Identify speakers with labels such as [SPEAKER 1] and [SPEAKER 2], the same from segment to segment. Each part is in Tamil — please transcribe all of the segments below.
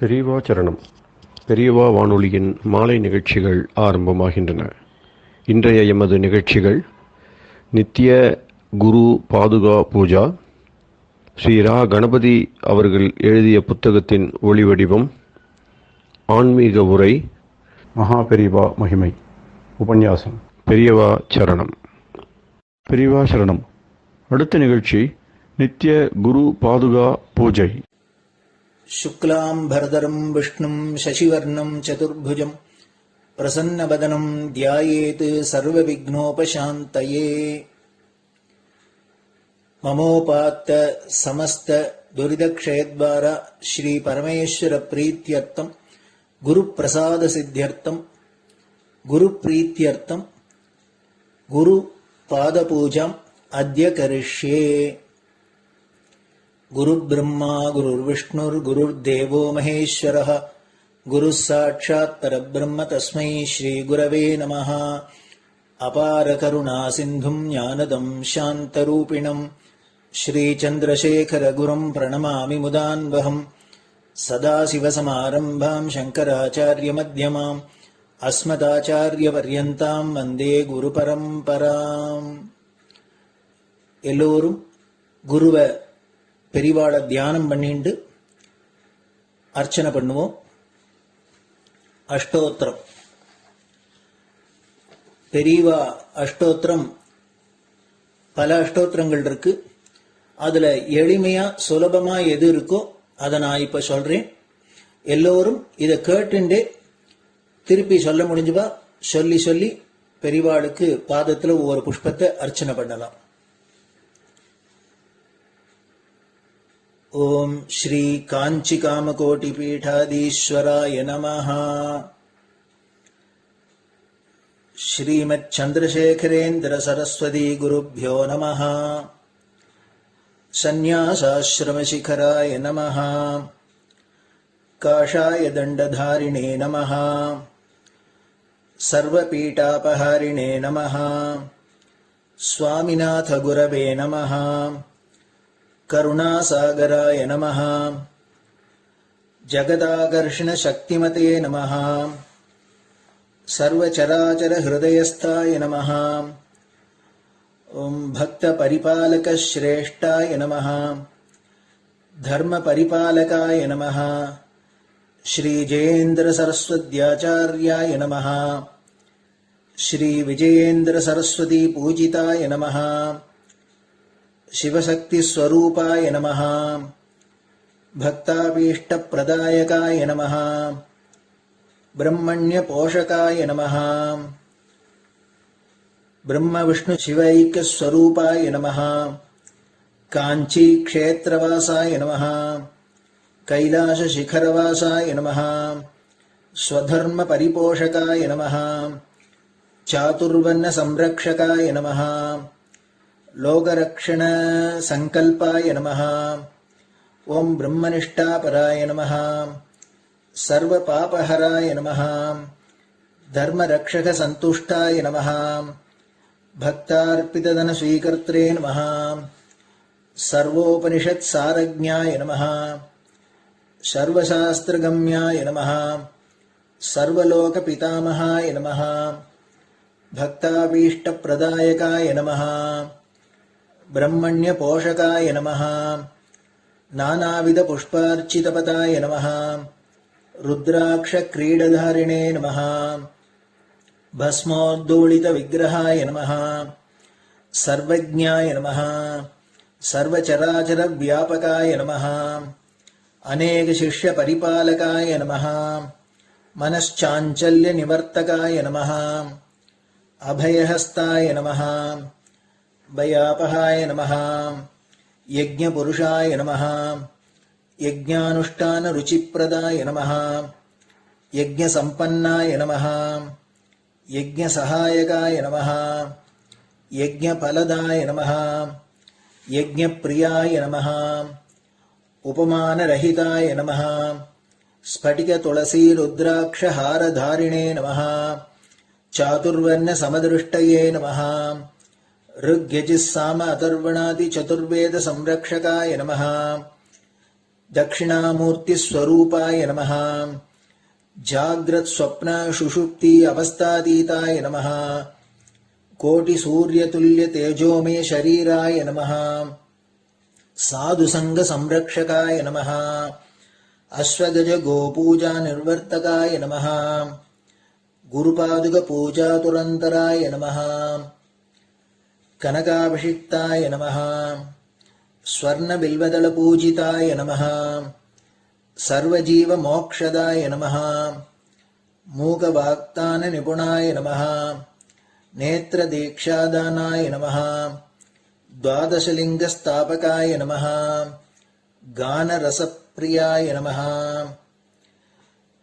[SPEAKER 1] பெரியவா சரணம். பெரியவா வானொலியின் மாலை நிகழ்ச்சிகள் ஆரம்பமாகின்றன. இன்றைய எமது நிகழ்ச்சிகள் நித்திய குரு பாதுகா பூஜா, ஸ்ரீ ரா கணபதி அவர்கள் எழுதிய புத்தகத்தின் ஒளிவடிவம், ஆன்மீக உரை, மகா பெரியவா மகிமை உபன்யாசம். பெரியவா சரணம். பெரியவா சரணம். அடுத்த நிகழ்ச்சி நித்திய குரு பாதுகா பூஜை.
[SPEAKER 2] शुक्लां भरदरं विष्णुं शशिवर्णं चतुर्भुजं प्रसन्नवदनं ध्यायेत् सर्वविघ्नोपशान्तये। ममोपात्त समस्त दुरितक्षयद्वारा श्री परमेश्वर प्रीत्यर्थं गुरुप्रसाद सिद्ध्यर्थं गुरुप्रीत्यर्थं गुरुपादपूजाम् अद्य करिष्ये। गुरुर्ब्रह्मा गुरुर्विष्णुर्गुरुर्देवो महेश्वरः गुरुः साक्षात् परब्रह्म तस्मै श्रीगुरवे नमः। अपार करुणासिन्धुं ज्ञानदं शान्तरूपिणं श्रीचन्द्रशेखरगुरुं प्रणमामि मुदान्वहम्। सदाशिवसमारम्भां शङ्कराचार्यमध्यमाम् अस्मदाचार्यपर्यन्तां वन्दे गुरुपरम्पराम्. எல்லோரும் குருவை பெரிவாளை தியானம் பண்ணிண்டு அர்ச்சனை பண்ணுவோம். அஷ்டோத்திரம். பெரியவா அஷ்டோத்திரம் பல அஷ்டோத்திரங்கள் இருக்கு. அதுல எளிமையா சுலபமா எது இருக்கோ அதை நான் இப்ப சொல்றேன். எல்லோரும் இதை கேட்டுண்டே திருப்பி சொல்ல முடிஞ்சுவா சொல்லி சொல்லி பெரிவாளுக்கு பாதத்துல ஒவ்வொரு புஷ்பத்தை அர்ச்சனை பண்ணலாம். ओम श्री कांची कामकोटि पीठाधीश्वराय नमः. श्रीमत् चंद्रशेखरेन्द्र सरस्वती गुरुभ्यो नमः. संन्यासाश्रम शिखराय नमः. काषाय दंडधारिणे नमः. सर्वपीठापहारिणे नमः. स्वामिनाथ गुरवे नमः. करुणासागराय नमः. जगदाकर्षण शक्तिमते नमः. सर्वचराचर हृदयस्थाय नमः. ओम भक्त परिपालक श्रेष्ठाय नमः. धर्म परिपालकाय नमः. श्री जयेन्द्र सरस्वत्याचार्याय नमः. श्री विजयेन्द्र सरस्वती पूजिताय नमः. शिवशक्ति स्वरूपाय नमः. भक्ताभीष्ट प्रदायकाय नमः. ब्रह्मण्य पोषकाय नमः. ब्रह्म विष्णु शिवैक्य स्वरूपाय नमः. कांची क्षेत्रवासाय नमः. कैलाश शिखरवासाय नमः. स्वधर्म परिपोषकाय नमः. चातुर्वर्ण संरक्षकाय नमः. लोकरक्षण संकल्पाय नमः. ओम ब्रह्मनिष्ठापराय नमः. सर्वपापहराय नमः. धर्मरक्षक संतुष्टाय नमः. भक्तार्पितधन स्वीकर्त्रे नमः. सर्वोपनिषत् सारज्ञाय नमः. सर्वशास्त्रगम्याय नमः. सर्वलोक पितामहाय नमः. भक्ताभीष्ट प्रदायकाय नमः. ब्रह्मण्य पोषकाय नमः. नानाविध पुष्पार्चितपताय नमः. रुद्राक्ष क्रीडधारिणे नमः. भस्मोद्दोलित विग्रहाय नमः. सर्वज्ञाय नमः. सर्वचराचर व्यापकाय नमः. अनेक शिष्य परिपालकाय नमः. मनश्चाञ्चल्य निवर्तकाय नमः. अभयहस्ताय नमः. भयापहाय नमः. यज्ञपुरुषाय नमः. यज्ञानुष्ठान रुचिप्रदाय नमः. यज्ञसम्पन्नाय नमः. यज्ञसहायकाय नमः. यज्ञफलदाय नमः. यज्ञप्रियाय नमः. उपमानरहिताय नमः. स्फटिक तुलसी रुद्राक्ष हारधारिणे नमः. चातुर्वर्ण समदृष्टये नमः. ऋग्यजुस्साम अथर्वणादि चतुर्वेद संरक्षकाय नमः. दक्षिणामूर्तिस्वरूपाय नमः जाग्रत् स्वप्न सुषुप्ति अवस्थातीताय नमः कोटिसूर्यतुल्यतेजोमय शरीराय नमः साधुसङ्गसंरक्षकाय नमः अश्वगज गोपूजा निर्वर्तकाय नमः गुरुपादुकपूजातुरन्तराय नमः कनकाभिषिक्ताय नमः स्वर्णबिल्वदलपूजिताय नमः सर्वजीवमोक्षदाय नमः मूकवाक्ताननिपुणाय नमः नेत्रदीक्षादानाय नमः द्वादशलिङ्गस्थापकाय नमः गानरसप्रियाय नमः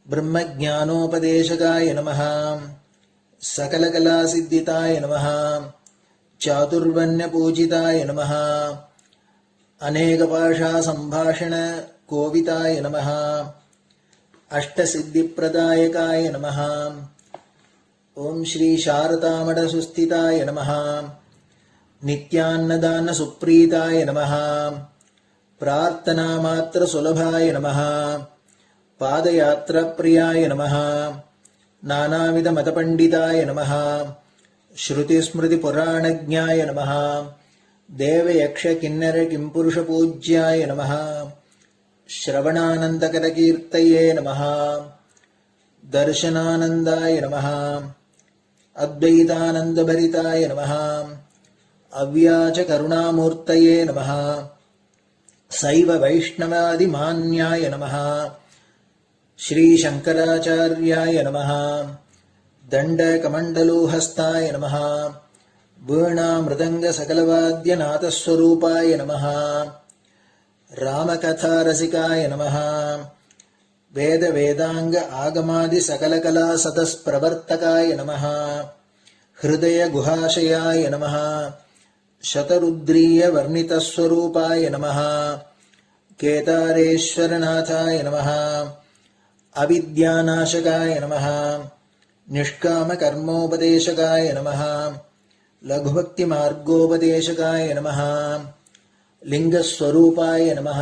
[SPEAKER 2] ब्रह्मज्ञानोपदेशकाय नमः सकलकलासिद्धिताय नमः चातुर्वर्ण्यपूजिताय नमः अनेकभाषासम्भाषण कोविताय नमः अष्टसिद्धिप्रदायकाय नमः ओम श्री शारदामठसुस्थिताय नमः नित्यान्नदानसुप्रीताय नमः प्रार्थनामात्रसुलभाय नमः पादयात्राप्रियाय नमः नानाविधमतपण्डिताय नमः श्रुतिस्मृतिपुराणज्ञाय नमः देवयक्षकिन्नरकिंपुरुषपूज्याय नमः श्रवणानन्दकरकीर्तये नमः दर्शनानन्दाय नमः अद्वैतानन्दभरिताय नमः अव्याजकरुणामूर्तये नमः शैव वैष्णवादिमान्याय नमः श्रीशङ्कराचार्याय नमः दण्डकमण्डलोहस्ताय नमः वीणामृदङ्गसकलवाद्यनाथस्वरूपाय नमः रामकथारसिकाय नमः वेदवेदाङ्ग आगमादिसकलकलासतस्प्रवर्तकाय नमः हृदयगुहाशयाय नमः शतरुद्रीयवर्णितस्वरूपाय नमः केदारेश्वरनाथाय नमः अविद्यानाशकाय नमः निष्कामकर्मोपदेशकाय नमः लघुभक्तिमार्गोपदेशकाय नमः लिङ्गस्वरूपाय नमः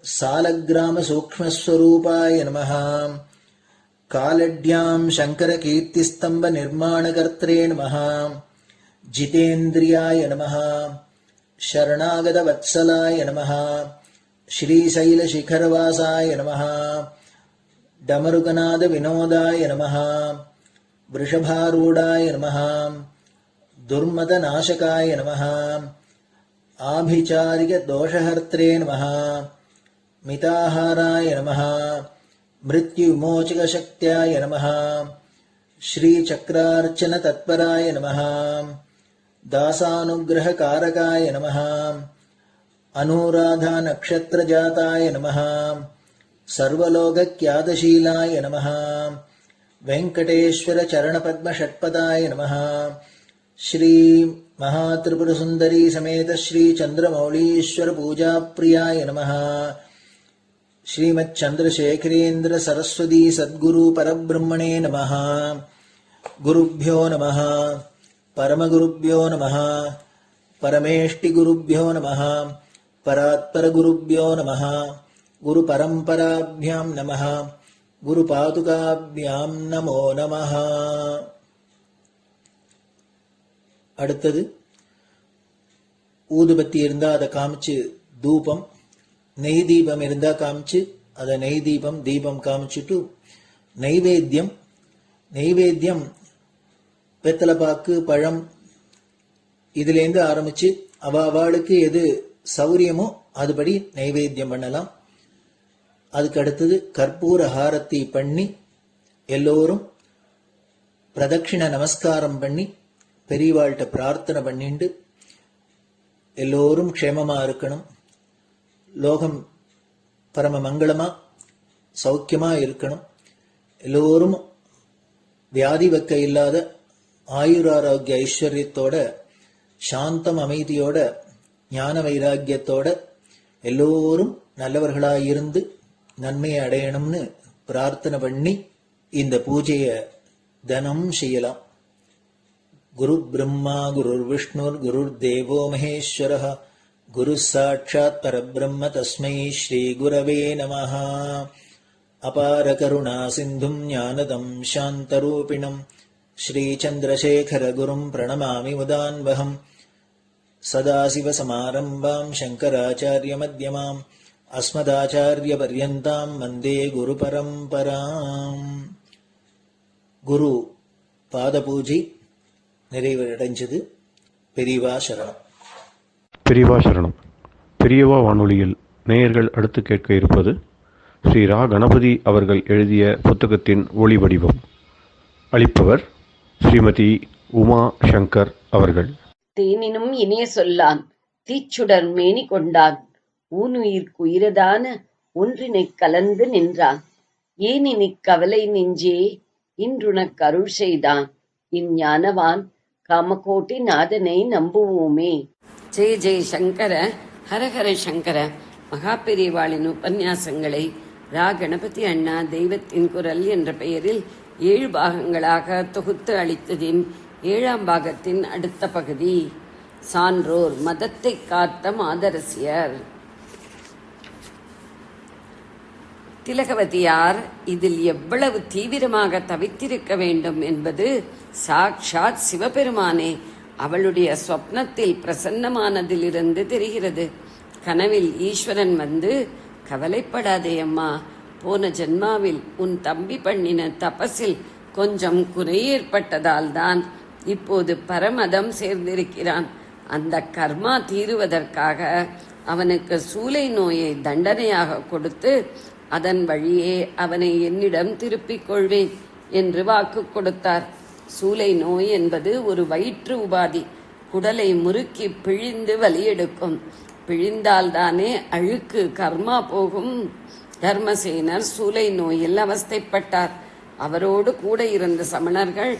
[SPEAKER 2] सालग्रामसूक्ष्मस्वरूपाय नमः कालड्यां शङ्करकीर्तिस्तम्भनिर्माणकर्त्रे नमः जितेन्द्रियाय नमः शरणागतवत्सलाय नमः श्रीशैलशिखरवासाय नमः डमरुकनादविनोदाय नमः वृषभारूढाय नमः दुर्मदनाशकाय नमः आभिचारिकदोषहर्त्रे नमः मिताहाराय नमः मृत्युविमोचकशक्त्याय नमः श्रीचक्रार्चनतत्पराय नमः दासानुग्रहकारकाय नमः अनुराधानक्षत्रजाताय नमः सर्वलोकख्यातशीलाय नमः वेङ्कटेश्वरचरणपद्मषट्पदाय नमः श्री महात्रिपुरसुन्दरी समेत श्री चन्द्रमौलीश्वर पूजाप्रियाय नमः श्रीमच्चन्द्रशेखरेन्द्र सरस्वती सद्गुरु परब्रह्मणे नमः गुरुभ्यो नमः परमगुरुभ्यो नमः परमेष्टिगुरुभ्यो नमः परात्परगुरुभ्यो नमः गुरुपरम्पराभ्यां नमः गुरुपादुकाभ्यां नमो नमः. அடுத்தது ஊதுபத்தி இருந்தா அதை காமிச்சு தூபம், நெய் தீபம் இருந்தா காமிச்சு அதை நெய் தீபம் தீபம் காமிச்சுட்டு நைவேத்தியம் வெத்தலைப்பாக்கு பழம் இதுலேருந்து ஆரம்பிச்சு அவளுக்கு எது சௌரியமோ அதுபடி நைவேத்தியம் பண்ணலாம். அதுக்கு அடுத்தது கற்பூர ஹாரத்தி பண்ணி எல்லோரும் பிரதட்சிண நமஸ்காரம் பண்ணி பெரியவாள்கிட்ட பிரார்த்தனை பண்ணிண்டு எல்லோரும் க்ஷேமமா இருக்கணும், லோகம் பரம மங்களமா சௌக்கியமா இருக்கணும், எல்லோரும் வியாதி வெக்க இல்லாத ஆயுராரோக்கிய ஐஸ்வர்யத்தோட சாந்தம் அமைதியோட ஞான வைராக்கியத்தோட எல்லோரும் நல்லவர்களாயிருந்து நன்மையை அடையணும்னு பிரார்த்தனை பண்ணி இந்த பூஜையை தினம் செய்யலாம். குரு பிரம்மா குருர் விஷ்ணுர் குருர் தேவோ மகேஸ்வரः குரு சாட்சாத் பரபிரம்ம தஸ்மை ஸ்ரீ குரவே நமஹ. அபார கருணா சிந்தும் ஞானதம் சாந்தரூபிணம் ஸ்ரீ சந்திரசேகர குரும் பிரணமாமி முதான்வகம். சதாசிவசமாரம்பாம் சங்கராச்சாரிய மத்யமாம் அஸ்மதாச்சாரிய பர்யந்தாம் வந்தே குரு பரம்பராம். குரு பாத பூஜை நிறைவடைஞ்சது. பெரியவா சரணம்.
[SPEAKER 1] பெரியவா சரணம். பெரியவா வானொலியில் நேயர்கள் அடுத்து கேட்க இருப்பது ஸ்ரீ ரா கணபதி அவர்கள் எழுதிய புத்தகத்தின் ஒளி வடிவம். அளிப்பவர் ஸ்ரீமதி உமா சங்கர் அவர்கள்.
[SPEAKER 3] தேனினும் இனிய சொல்லான் தீச்சுடர் மேனி கொண்டான் ஊனுயிர்க்குயிரதான ஒன்றினைக் கலந்து நின்றான் ஏனினிக் கவலை நெஞ்சே இன்றுனக் அருள் செய்தான் இஞ்ஞானவான் காமகோட்டி நாதனை நம்புவோமே. ஜெய ஜெய சங்கர, ஹரஹர சங்கர. மகாபெரிவாளின் உபன்யாசங்களை ரா கணபதி அண்ணா தெய்வத்தின் குரல் என்ற பெயரில் 7 பாகங்களாக தொகுத்து அளித்ததின் 7ஆம் பாகத்தின் அடுத்த பகுதி. சான்றோர் மதத்தை காத்த மாதரசியர். திலகவதியார் இதில் எவ்வளவு தீவிரமாக தவித்திருக்க வேண்டும் என்பது சாக்ஷாத் சிவபெருமானே அவளுடைய சொப்னத்தில் பிரசன்னமானதிலிருந்து தெரிகிறது. கனவில் ஈஸ்வரன் வந்து, கவலைப்படாதே அம்மா, போன ஜென்மாவில் உன் தம்பி பண்ணின தபஸில் கொஞ்சம் குறை ஏற்பட்டதால் தான் இப்போது பரமதம் சேர்ந்திருக்கிறான். அந்த கர்மா தீருவதற்காக அவனுக்கு சூளை நோயை தண்டனையாக கொடுத்து அதன் வழியே அவனை என்னிடம் திருப்பிக் கொள்வேன் என்று வாக்கு கொடுத்தார். சூளை நோய் என்பது ஒரு வயிற்று உபாதி. குடலை முறுக்கி பிழிந்து வலியெடுக்கும். பிழிந்தால்தானே அழுக்கு கர்மா போகும். தர்மசேனர் சூளை நோயில் அவஸ்தைப்பட்டார். அவரோடு கூட இருந்த சமணர்கள்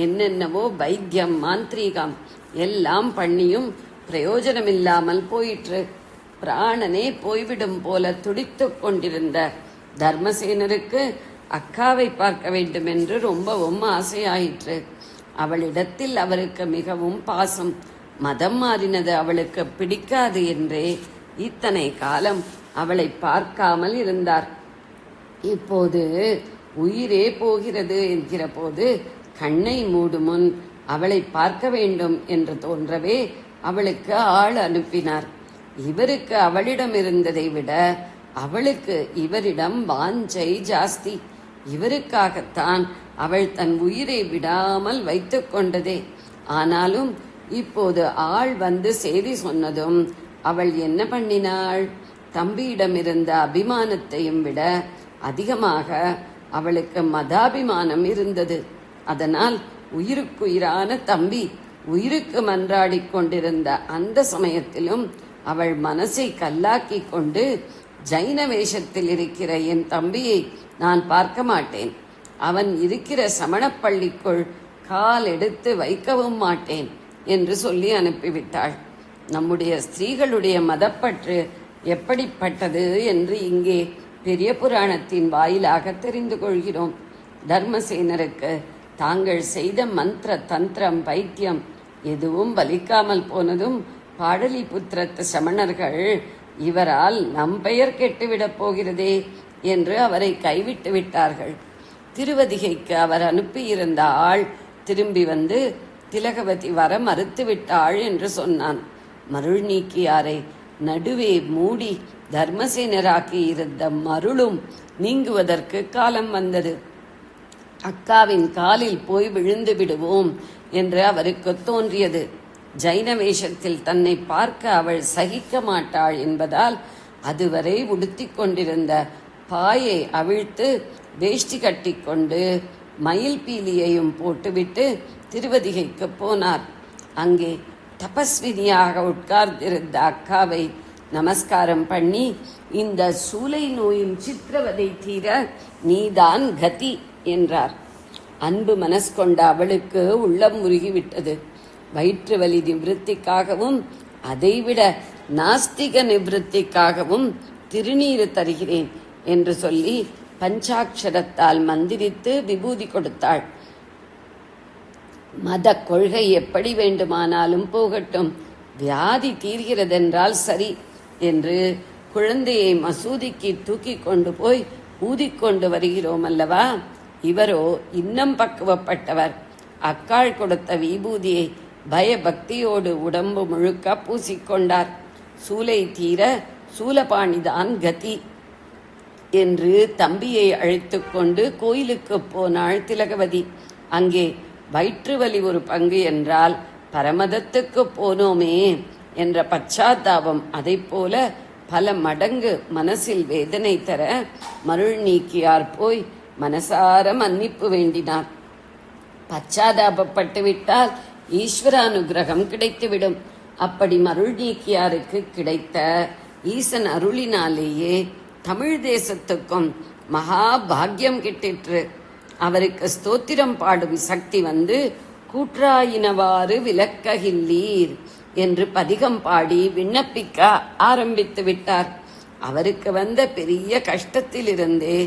[SPEAKER 3] என்னென்னவோ வைத்தியம் மாந்திரீகம் எல்லாம் பண்ணியும் பிரயோஜனமில்லாமல் போயிற்று. பிராணனே போய்விடும் போல துடித்துக் கொண்டிருந்த தர்மசேனருக்கு அக்காவை பார்க்க வேண்டும் என்று ரொம்பவும் ஆசையாயிற்று. அவளிடத்தில் அவருக்கு மிகவும் பாசம். மதம் மாறினது அவளுக்கு பிடிக்காது என்றே இத்தனை காலம் அவளை பார்க்காமல் இருந்தார். இப்போது உயிரே போகிறது என்கிற போது கண்ணை மூடும் முன் அவளை பார்க்க வேண்டும் என்று தோன்றவே அவளுக்கு ஆள் அனுப்பினார். இவருக்கு அவளிடம் இருந்ததை விட அவளுக்கு இவரிடம் வாஞ்சை ஜாஸ்தி. இவருக்காகத்தான் அவள் தன் உயிரை விடாமல் வைத்துக் கொண்டதே. ஆனாலும் இப்போது ஆள் வந்து செய்தி சொன்னதும் அவள் என்ன பண்ணினாள்? தம்பியிடமிருந்த அபிமானத்தையும் விட அதிகமாக அவளுக்கு மதாபிமானம் இருந்தது. அதனால் உயிருக்குயிரான தம்பி உயிருக்கு மன்றாடிக் கொண்டிருந்த அந்த சமயத்திலும் அவள் மனசை கல்லாக்கி கொண்டு, ஜைன வேஷத்தில் இருக்கிற என் தம்பியை நான் பார்க்க மாட்டேன், அவன் இருக்கிற சமணப்பள்ளிக்குள் கால் எடுத்து வைக்கவும் மாட்டேன் என்று சொல்லி அனுப்பிவிட்டாள். நம்முடைய ஸ்திரீகளுடைய மதப்பற்று எப்படிப்பட்டது என்று இங்கே பெரிய புராணத்தின் வாயிலாக தெரிந்து கொள்கிறோம். தர்மசேனருக்கு தாங்கள் செய்த மந்திர தந்திரம் வைத்தியம் எதுவும் பலிக்காமல் போனதும் பாடலிபுத்திரத்து சமணர்கள் இவரால் நம் பெயர் கெட்டுவிடப் போகிறதே என்று அவரை கைவிட்டு விட்டார்கள். திருவதிகைக்கு அவர் அனுப்பியிருந்த ஆள் திரும்பி வந்து திலகவதி வர மறுத்துவிட்டாள் என்று சொன்னான். மருள் நீக்கியாரை நடுவே மூடி தர்மசேனராக்கி இருந்த மருளும் நீங்குவதற்கு காலம் வந்தது. அக்காவின் காலில் போய் விழுந்து விடுவோம் என்று அவருக்கு தோன்றியது. ஜைன வேஷத்தில் தன்னை பார்க்க அவள் சகிக்க மாட்டாள் என்பதால் அதுவரை உடுத்தி கொண்டிருந்த பாயை அவிழ்த்து வேஷ்டி கட்டிக்கொண்டு மயில் பீலியையும் போட்டுவிட்டு திருவதிகைக்கு போனார். அங்கே தபஸ்வினியாக உட்கார்ந்திருந்த அக்காவை நமஸ்காரம் பண்ணி, இந்த சூளை நோயின் சித்திரவதை தீர நீதான் கதி என்றார். அன்பு மனஸ்கொண்ட அவளுக்கு உள்ளம் உருகிவிட்டது. வயிற்று வலி நிவிருத்திக்காகவும் அதைவிட நாஸ்திக நிவிருத்திக்காகவும் திருநீறு தருகிறேன் என்று சொல்லி பஞ்சாட்சரத்தால் மந்திரித்து விபூதி கொடுத்தாள். மத கொள்கை எப்படி வேண்டுமானாலும் போகட்டும், வியாதி தீர்கிறதென்றால் சரி என்று குழந்தையை மசூதிக்கு தூக்கி கொண்டு போய் ஊதிக்கொண்டு வருகிறோம் அல்லவா? இவரோ இன்னும் பக்குவப்பட்டவர். அக்காள் கொடுத்த விபூதியை பயபக்தியோடு உடம்பு முழுக்க பூசிக்கொண்டார். சூலை தீர சூலபாணிதான் கதி என்று தம்பியை அழைத்து கொண்டு கோயிலுக்கு போனாள் திலகவதி. அங்கே வயிற்று வலி ஒரு பங்கு என்றால் பரமதத்துக்கு போனோமே என்ற பச்சாத்தாபம் அதை போல பல மடங்கு மனசில் வேதனை தர மருள் நீக்கியார் போய் மனசார மன்னிப்பு வேண்டினார். பச்சாதாபப்பட்டு விட்டால் ஈஸ்வரானுகிரகம் கிடைத்துவிடும். அப்படி மருள் நீக்கியாருக்கு கிடைத்த ஈசன் அருளினாலேயே தமிழ் தேசத்துக்கும் மகா பாக்கியம் கிட்டிற்று. அவருக்கு ஸ்தோத்திரம் பாடும் சக்தி வந்து கூற்றாயினவாறு விளக்ககில்லீர் என்று பதிகம் பாடி விண்ணப்பிக்க ஆரம்பித்து விட்டார். அவருக்கு வந்த பெரிய கஷ்டத்திலிருந்தே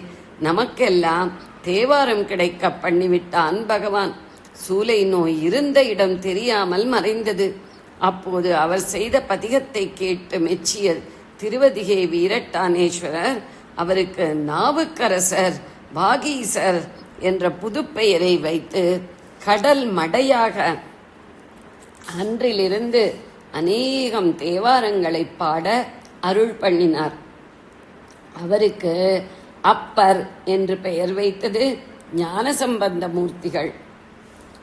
[SPEAKER 3] நமக்கெல்லாம் தேவாரம் கிடைக்க பண்ணிவிட்டான் பகவான். சூலை நோய் இருந்த இடம் தெரியாமல் மறைந்தது. அப்போது அவர் செய்த பதிகத்தை கேட்டு மெச்சிய திருவதிகை வீரட்டானேஸ்வரர் அவருக்கு நாவுக்கரசர் பாகீசர் என்ற புதுப்பெயரை வைத்து கடல் மடையாக அன்றிலிருந்து அநேகம் தேவாரங்களை பாட அருள் பண்ணினார். அவருக்கு அப்பர் என்று பெயர் வைத்தது ஞானசம்பந்த மூர்த்திகள்.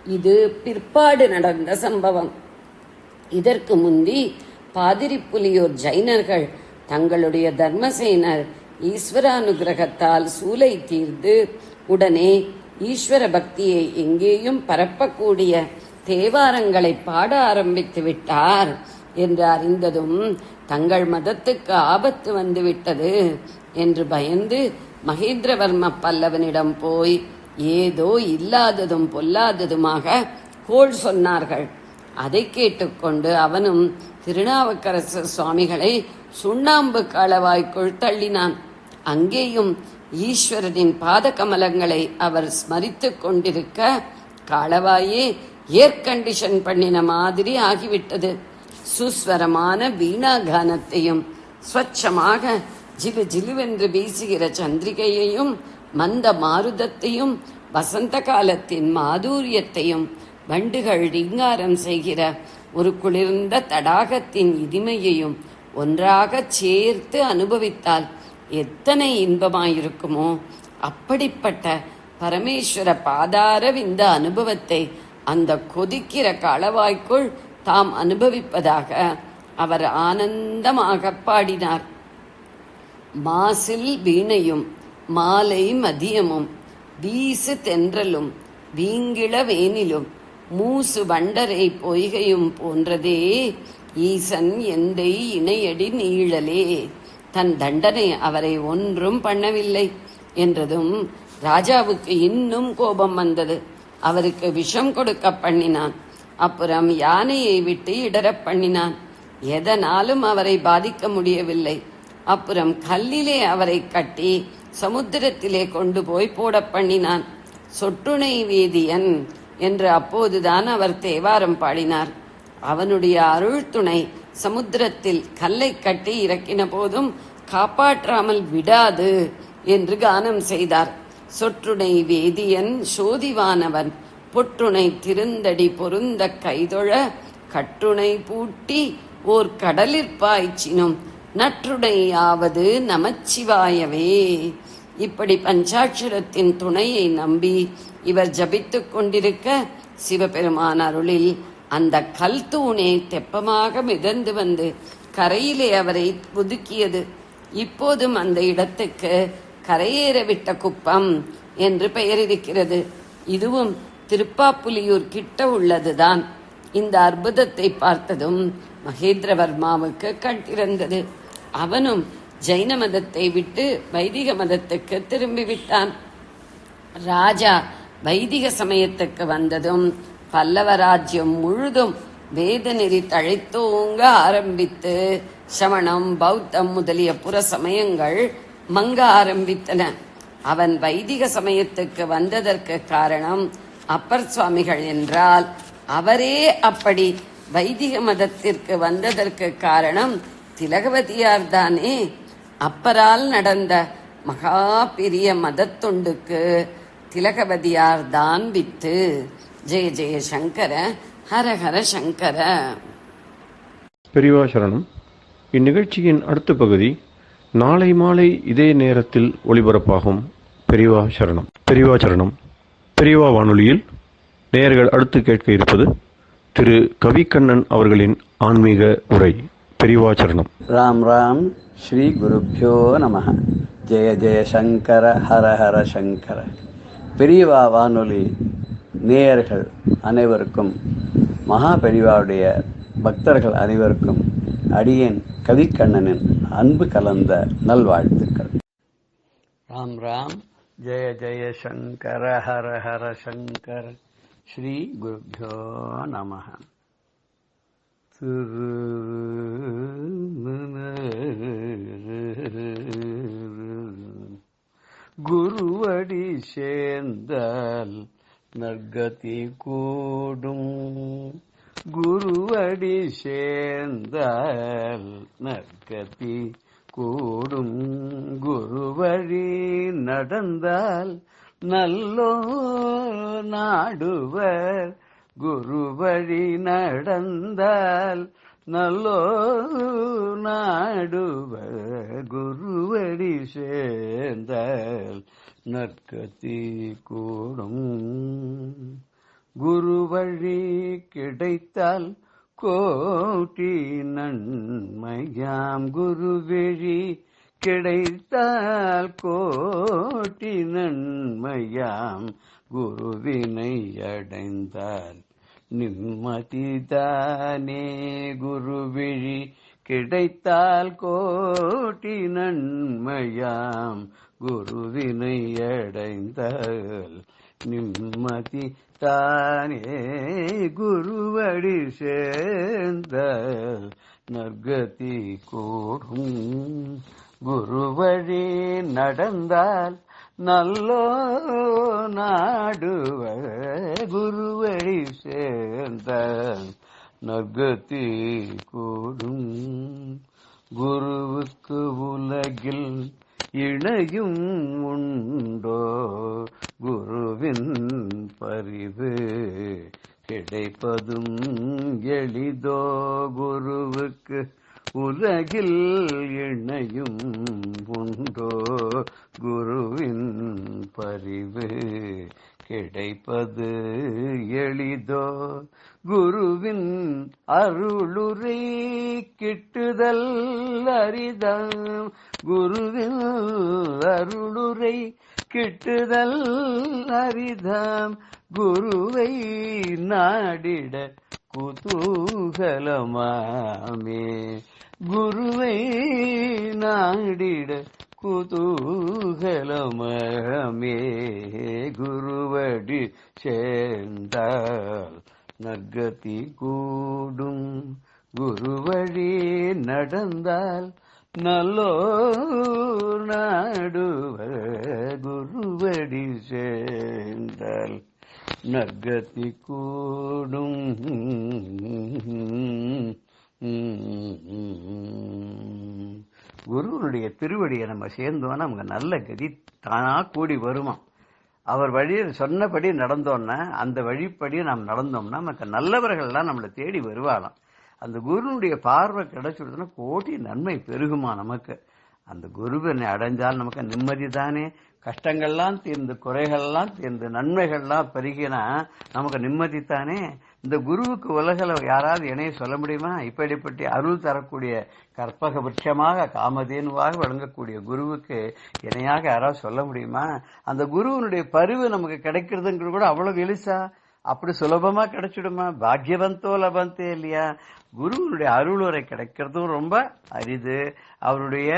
[SPEAKER 3] இது பிற்பாடு நடந்த சம்பவம். இதற்கு முந்தி பாதிரிப்புலியூர் ஜைனர்கள் தங்களுடைய தர்மசேனர் ஈஸ்வரானுகிரகத்தால் சூலை தீர்ந்து உடனே ஈஸ்வர பக்தியை எங்கேயும் பரப்பக்கூடிய தேவாரங்களை பாட ஆரம்பித்து விட்டார் என்று அறிந்ததும் தங்கள் மதத்துக்கு ஆபத்து வந்துவிட்டது என்று பயந்து மகேந்திரவர்ம பல்லவனிடம் போய் ஏதோ இல்லாததும் பொல்லாததுமாக கோள் சொன்னார்கள். அதை கேட்டுக்கொண்டு அவனும் திருநாவுக்கரசர் சுவாமிகளை சுண்ணாம்பு களவாய்க்குள் தள்ளினான். அங்கேயும் ஈஸ்வரனின் பாத கமலங்களை அவர் ஸ்மரித்து கொண்டிருக்க காலவாயே ஏர் கண்டிஷன் பண்ணின மாதிரி ஆகிவிட்டது. சுஸ்வரமான வீணாகானத்தையும் ஸ்வச்சமாக ஜிலு ஜிலுவென்று வீசுகிற சந்திரிகையையும் மந்த மாருதத்தையும் வசந்த காலத்தின் மாதூரியத்தையும் வண்டுகள் ரீங்காரம் செய்கிற ஒரு குளிர்ந்த தடாகத்தின் இனிமையையும் ஒன்றாக சேர்த்து அனுபவித்தால் எத்தனை இன்பமாயிருக்குமோ அப்படிப்பட்ட பரமேஸ்வர பாதார இந்த அனுபவத்தை அந்த கொதிக்கிற களவாய்க்குள் தாம் அனுபவிப்பதாக அவர் ஆனந்தமாக பாடினார். மாசில் வீணையும் மாலை மதியமும் வீசு தென்றலும் வீங்கிள வேனிலும் மூசு வண்டரை பொய்கையும் போன்றதே ஈசன் எந்தை இணையடி நீழலே. தன் தண்டனை அவரை ஒன்றும் பண்ணவில்லை என்றதும் ராஜாவுக்கு இன்னும் கோபம் வந்தது. அவருக்கு விஷம் கொடுக்க பண்ணினான். அப்புறம் யானையை விட்டு இடரப் பண்ணினான். எதனாலும் அவரை பாதிக்க முடியவில்லை. அப்புறம் கல்லிலே அவரை கட்டி சமுத்திரத்திலே கொண்டு போய் போட பண்ணினான். சொட்டுணை வேதியன் என்று அப்போதுதான் அவர் தேவாரம் பாடினார். அவனுடைய அருள் துணை சமுத்திரத்தில் கல்லை கட்டி இறக்கின போதும் காப்பாற்றாமல் விடாது என்று கானம் செய்தார். சொற்றுணை வேதியன் சோதிவானவன் பொற்றுணை திருந்தடி பொருந்த கைதொழ கட்டுணை பூட்டி ஓர் கடலிற் பாய்ச்சினும் நற்றுணையாவது நமச்சிவாயவே. இப்படி பஞ்சாட்சரத்தின் துணையை நம்பி இவர் ஜபித்துக் கொண்டிருக்க சிவபெருமான் அருளில் அந்த கல் தூணே தெப்பமாக மிதந்து வந்து கரையிலே அவரை ஒதுக்கியது. இப்போதும் அந்த இடத்துக்கு கரையேற விட்ட குப்பம் என்று பெயர் இருக்கிறது. இதுவும் திருப்பாப்புலியூர் கிட்ட உள்ளதுதான். இந்த அற்புதத்தை பார்த்ததும் மகேந்திரவர்மாவுக்கு கண் திறந்தது. அவனும் ஜைன மதத்தை விட்டு வைதிக மதத்துக்கு திரும்பிவிட்டான். ராஜா வைதிக சமயத்துக்கு வந்ததும் பல்லவ ராஜ்யம் முழுதும் வேத நெறி தழைத்தோங்க ஆரம்பித்து சமணம் பௌத்தம் முதலிய புற சமயங்கள் மங்க ஆரம்பித்தன. அவன் வைதிக சமயத்துக்கு வந்ததற்கு காரணம் அப்பர் சுவாமிகள் என்றால் அவரே அப்படி வைதிக மதத்திற்கு வந்ததற்கு காரணம் திலகவதியார் தானே. அப்பரால் நடந்த மகா பெரிய மதத்தொண்டுக்கு திலகவதியார் தான் வித்து. ஜெய ஜெய சங்கர, ஹரஹர சங்கர.
[SPEAKER 1] பெரியவா சரணம். இந்நிகழ்ச்சியின் அடுத்த பகுதி நாளை மாலை இதே நேரத்தில் ஒளிபரப்பாகும். பெரியவா சரணம். பெரியவா சரணம். பெரியவா வானொலியில் நேயர்கள் அடுத்து கேட்க இருப்பது திரு கவிக்கண்ணன் அவர்களின் ஆன்மீக உரை. பெரியவா சரணம்.
[SPEAKER 4] ராம் ராம். ஸ்ரீ குருப்யோ நமः. ஜெய ஜெய சங்கர, ஹர ஹர சங்கர. பெரியவா வானொலி நேயர்கள் அனைவருக்கும், மகா பெரியவாவுடைய பக்தர்கள் அனைவருக்கும் அடியேன் கவிக்கண்ணனின் அன்பு கலந்த நல்வாழ்த்துக்கள். ராம் ராம். ஜெய ஜெய சங்கர, ஹர ஹர சங்கர. ஸ்ரீ குருப்யோ நமः. குருவடி சேர்ந்தால் நற்கதி கூடும். குருவடி சேர்ந்தால் நற்கதி கூடும். குருவழி நடந்தால் நல்லோ நாடுவர். குருவழி நடந்தால் நல்லோ நாடுவர். குருவடி சேர்ந்தால் நற்கதி கூடும். குருவழி கிடைத்தால் கோட்டி நன்மையாம். குருவழி கிடைத்தால் கோட்டி நன்மையாம். குருவினை அடைந்தால் நிம்மதிதானே. குருவிழி கிடைத்தால் கோட்டி நன்மையாம். குருவினை அடைந்தால் நிம்மதி தானே. குருவடி சேர்ந்தால் நற்கதி கூடும். குருவழி நடந்தால் நல்லோ நாடுவர். குருவழி சேர்ந்தால் நற்கதி கூடும். குருவுக்கு உலகில் இணையும் உண்டோ. குருவின் பரிவு கிடைப்பதும் எளிதோ. குருவுக்கு உலகில் இணையும் உண்டோ. குருவின் பரிவு கிடைப்பது எளிதோ. குருவின் அருளுரை கிட்டுதல் அரிதாம். குருவின் அருளுரை கிட்டுதல் அரிதாம். குருவை நாடிட குதூகலமாமே. குருவை நாடிட குதூகலமாமே. குருவடி சேர்ந்தால் நற்கதி கூடும். குருவழி நடந்தால் நல்லோ நாடுவர். குருவடி சேர்ந்தால் நற்கதி கூடும். குருவனுடைய திருவடியை நம்ம சேர்ந்தோன்னா நமக்கு நல்ல கதி தானா கூடி வருமா. அவர் வழியில் சொன்னபடி நடந்தோன்னா, அந்த வழிப்படி நாம் நடந்தோம்னா நமக்கு நல்லவர்கள்லாம் நம்மளை தேடி வருவாளாம். அந்த குருனுடைய பார்வை கிடைச்சுடுதுன்னா கோடி நன்மை பெருகுமா நமக்கு. அந்த குருவினை அடைஞ்சால் நமக்கு நிம்மதி தானே. கஷ்டங்கள்லாம் தீர்ந்து, குறைகள்லாம் தீர்ந்து, நன்மைகள்லாம் பெருகினா நமக்கு நிம்மதி தானே. இந்த குருவுக்கு உலகில் யாராவது இணைய சொல்ல முடியுமா? இப்படிப்பட்ட அருள் தரக்கூடிய கற்பக விருட்சமாக காமதேனுவாக வழங்கக்கூடிய குருவுக்கு இணையாக யாராவது சொல்ல முடியுமா? அந்த குருவனுடைய பரிவு நமக்கு கிடைக்கிறதுங்கிறது கூட அவ்வளவு எளிசா, அப்படி சுலபமா கிடைச்சிடுமா? பாக்யவந்தோ லபந்தே இல்லையா? குருவனுடைய அருளுரை கிடைக்கிறதும் ரொம்ப அரிது, அவருடைய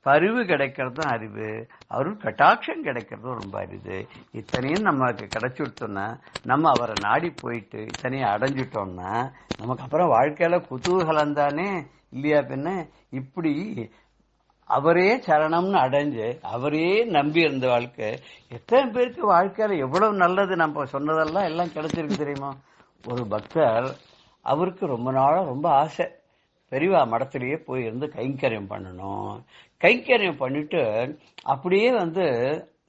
[SPEAKER 4] பரிவு கிடைக்கிறதும் அறிவு, அருள் கட்டாட்சம் கிடைக்கிறதும் ரொம்ப அரிது. இத்தனையும் நமக்கு கிடைச்சுட்டோம்னா, நம்ம அவரை நாடி போயிட்டு இத்தனையும் அடைஞ்சிட்டோம்னா நமக்கு அப்புறம் வாழ்க்கையில குதூகலம் தானே இல்லையா? பின்ன இப்படி அவரே சரணம்னு அடைஞ்சு அவரே நம்பி இருந்த வாழ்க்கை எத்தனை பேருக்கு வாழ்க்கையில எவ்வளவு நல்லது நம்ம சொன்னதெல்லாம் எல்லாம் கிடைச்சிருக்கு தெரியுமா? ஒரு பக்தர் அவருக்கு ரொம்ப நாளா ரொம்ப ஆசை, பெரியவா மடத்திலேயே போய் இருந்து கைங்கரியம் பண்ணணும். கைங்கரியம் பண்ணிட்டு அப்படியே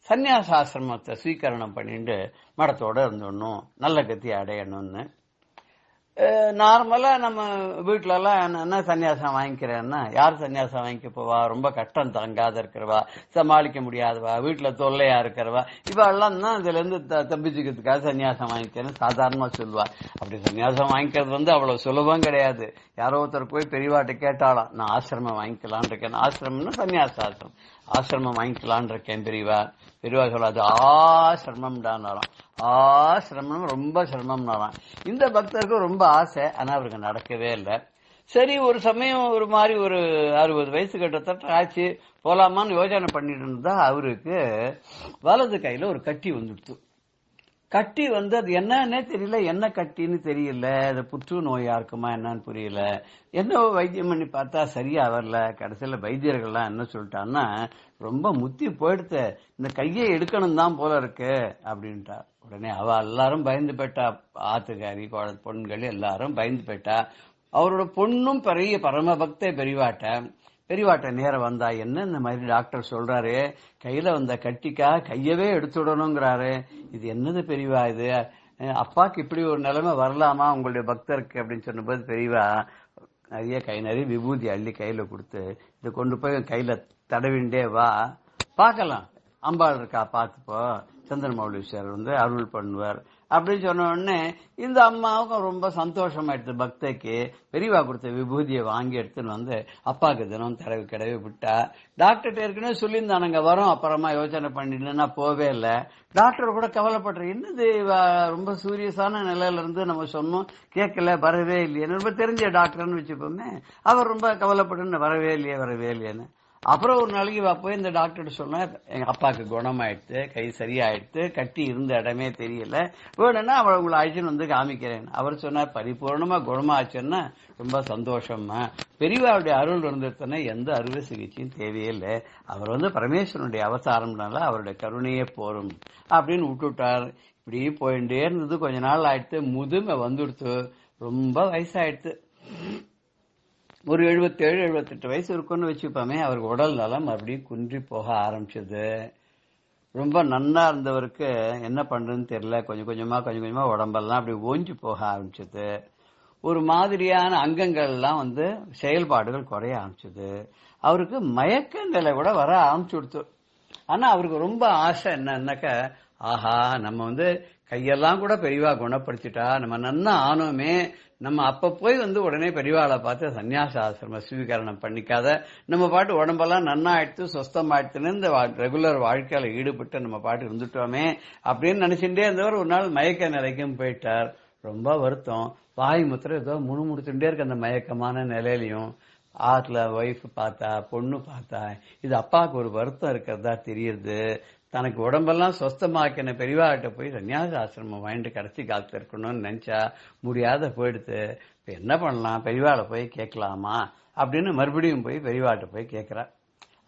[SPEAKER 4] சன்னியாசாசிரமத்தை ஸ்வீகரணம் பண்ணிட்டு மடத்தோட இருந்துடணும், நல்ல கத்தி அடையணும்னு. நார்மலா நம்ம வீட்டுல எல்லாம் என்ன சன்னியாசம் வாங்கிக்கிறேன்னா, யார் சன்னியாசம் வாங்கிக்க போவா? ரொம்ப கஷ்டம் தாங்காத இருக்கிறவா, சமாளிக்க முடியாதவா, வீட்டுல தொல்லையா இருக்கிறவா, இவெல்லாம் தான் இதுல இருந்து தப்பிச்சுக்கிறதுக்காக சன்னியாசம் வாங்கிக்கிறேன்னு சாதாரணமா சொல்லுவா. அப்படி சன்னியாசம் வாங்கிக்கிறது அவ்வளவு சுலபம் கிடையாது. யாரோ ஒருத்தர் போய் பெரியவாட்ட கேட்டாலாம், நான் ஆசிரமம் வாங்கிக்கலான் இருக்கேன். ஆசிரமம்னா சன்னியாசாசிரமம், ஆசிரமம் வாங்கிக்கலான் இருக்கேன் பெரியவா. பெரியவா சொல்லாது, ஆசிரமம்டானாலாம். ஆசிரமம் ரொம்ப சிரமம்னாலாம். இந்த பக்தருக்கு ரொம்ப ஆசை, ஆனா அவருக்கு நடக்கவே இல்லை. சரி, ஒரு சமயம் ஒரு மாதிரி ஒரு 60 வயசு கிட்டத்தட்ட ஆச்சு, போலாமான்னு யோசனை பண்ணிட்டு இருந்தா அவருக்கு வலது கையில ஒரு கட்டி வந்துடுச்சு. கட்டி அது என்னன்னே தெரியல, என்ன கட்டின்னு தெரியல, அது புற்று நோயா இருக்குமா என்னன்னு புரியல. என்ன வைத்தியம் பண்ணி பார்த்தா சரியா வரல. கடைசியில வைத்தியர்கள்லாம் என்ன சொல்லிட்டான்னா, ரொம்ப முத்தி போயிடுத்து, இந்த கையை எடுக்கணும் தான் போல இருக்கு அப்படின்ட்டா. உடனே அவ எல்லாரும் பயந்து போயிட்டா, ஆத்துக்காரி பொண்கள் எல்லாரும் பயந்து போயிட்டா. அவரோட பொண்ணும் பெரிய பரம பக்த பெரியவாட்ட நேரம் வந்தா, என்ன இந்த மாதிரி டாக்டர் சொல்றாரு, கையில கட்டிக்கா கையவே எடுத்துடணுங்கிறாரு, இது என்னது பெரியவா இது, அப்பாக்கு இப்படி ஒரு நிலைமை வரலாமா உங்களுடைய பக்தருக்கு அப்படின்னு சொன்னபோது பெரியவா நிறைய விபூதி அள்ளி கையில கொடுத்து, இதை கொண்டு போய் கையில தடவிண்டே வா, பார்க்கலாம், அம்பாள் இருக்கா பார்த்துப்போ, சந்திரமௌலீஸ்வரர் அருள் பண்ணுவார் அப்படின்னு சொன்ன உடனே இந்த அம்மாவுக்கும் ரொம்ப சந்தோஷமாயிடுது. பக்தைக்கு பெரியவா கொடுத்த விபூதியை வாங்கி எடுத்துன்னு அப்பாவுக்கு தினம் தடவி விட்டா. டாக்டர் ஏற்கனவே சொல்லியிருந்தானுங்க வரும், அப்புறமா யோசனை பண்ணிட்டுன்னா போவே இல்லை. டாக்டர் கூட கவலைப்படுற, என்னது ரொம்ப சீரியஸான நிலையில இருந்து நம்ம சொன்னோம் கேட்கல, வரவே இல்லையே. ரொம்ப தெரிஞ்ச டாக்டர்னு வச்சுப்போமே, அவர் ரொம்ப கவலைப்பட்டு வரவே இல்லையேன்னு. அப்புறம் ஒரு நாளைக்கு போய் இந்த டாக்டர் சொன்னார், எங்க அப்பாவுக்கு குணமாயிடுத்து, கை சரியாயிடுத்து, கட்டி இருந்த இடமே தெரியல, வேணும்னா அவளை உங்களை அழைச்சின்னு காமிக்கிறேன். அவர் சொன்னார், பரிபூர்ணமா குணமாச்சுன்னா ரொம்ப சந்தோஷமா, பெரியவாவுடைய அருள் இருந்துச்சுன்னா எந்த அறுவை சிகிச்சையும் தேவையில்லை, அவர் பரமேஸ்வரனுடைய அவதாரம்னால அவருடைய கருணையே போரும் அப்படின்னு விட்டுட்டார். இப்படி போயிட்டே இருந்தது. கொஞ்ச நாள் ஆயிடுத்து, முதுமை வந்துடுத்து, ரொம்ப வயசாயிடுத்து. ஒரு 77-78 வயசு இருக்குன்னு வச்சுப்போமே. அவருக்கு உடல் நலம் மறுபடியும் குன்றி போக ஆரம்பிச்சது. ரொம்ப நன்னா இருந்தவருக்கு என்ன பண்றதுன்னு தெரியல, கொஞ்சம் கொஞ்சமா உடம்பெல்லாம் அப்படி ஓஞ்சி போக ஆரம்பிச்சது. ஒரு மாதிரியான அங்கங்கள்லாம் செயல்பாடுகள் குறைய ஆரம்பிச்சது. அவருக்கு மயக்க நிலை கூட வர ஆரம்பிச்சுடுத்து. ஆனா அவருக்கு ரொம்ப ஆசை என்னன்னாக்க, ஆஹா நம்ம கையெல்லாம் கூட பெரியவா குணப்படுத்திட்டா, நம்ம நன்னா ஆனோமே, நம்ம அப்ப போய் உடனே பெரியவாளை பார்த்து சன்னியாச ஆசிரம ஸ்வீகரணம் பண்ணிக்காத, நம்ம பாட்டு உடம்பெல்லாம் நன்னா ஆயிடுத்து, சொஸ்தமாயிடுத்துன்னு இந்த ரெகுலர் வாழ்க்கையில ஈடுபட்டு நம்ம பாட்டு இருந்துட்டோமே அப்படின்னு நினைச்சுட்டே இருந்தவர் ஒரு நாள் மயக்க நிலைக்கும் போயிட்டார். ரொம்ப வருத்தம். வாய் முத்திர ஏதோ முணுமுணுத்துட்டே இருக்கு அந்த மயக்கமான நிலையிலையும். ஆத்துல ஒய்ஃப் பார்த்தா, பொண்ணு பார்த்தா, இது அப்பாவுக்கு ஒரு வருத்தம் இருக்கிறதா தெரியுது. தனக்கு உடம்பெல்லாம் சொஸ்தமாக்கின பெரியவாட்ட போய் சன்னியாச ஆசிரமம் வாங்கிட்டு கடைசி காலத்துல இருக்கணும்னு நினைச்சா முடியாத போயிடுத்து. இப்ப என்ன பண்ணலாம், பெரியவாளை போய் கேட்கலாமா அப்படின்னு மறுபடியும் போய் பெரியவாட்ட போய் கேட்கிறா.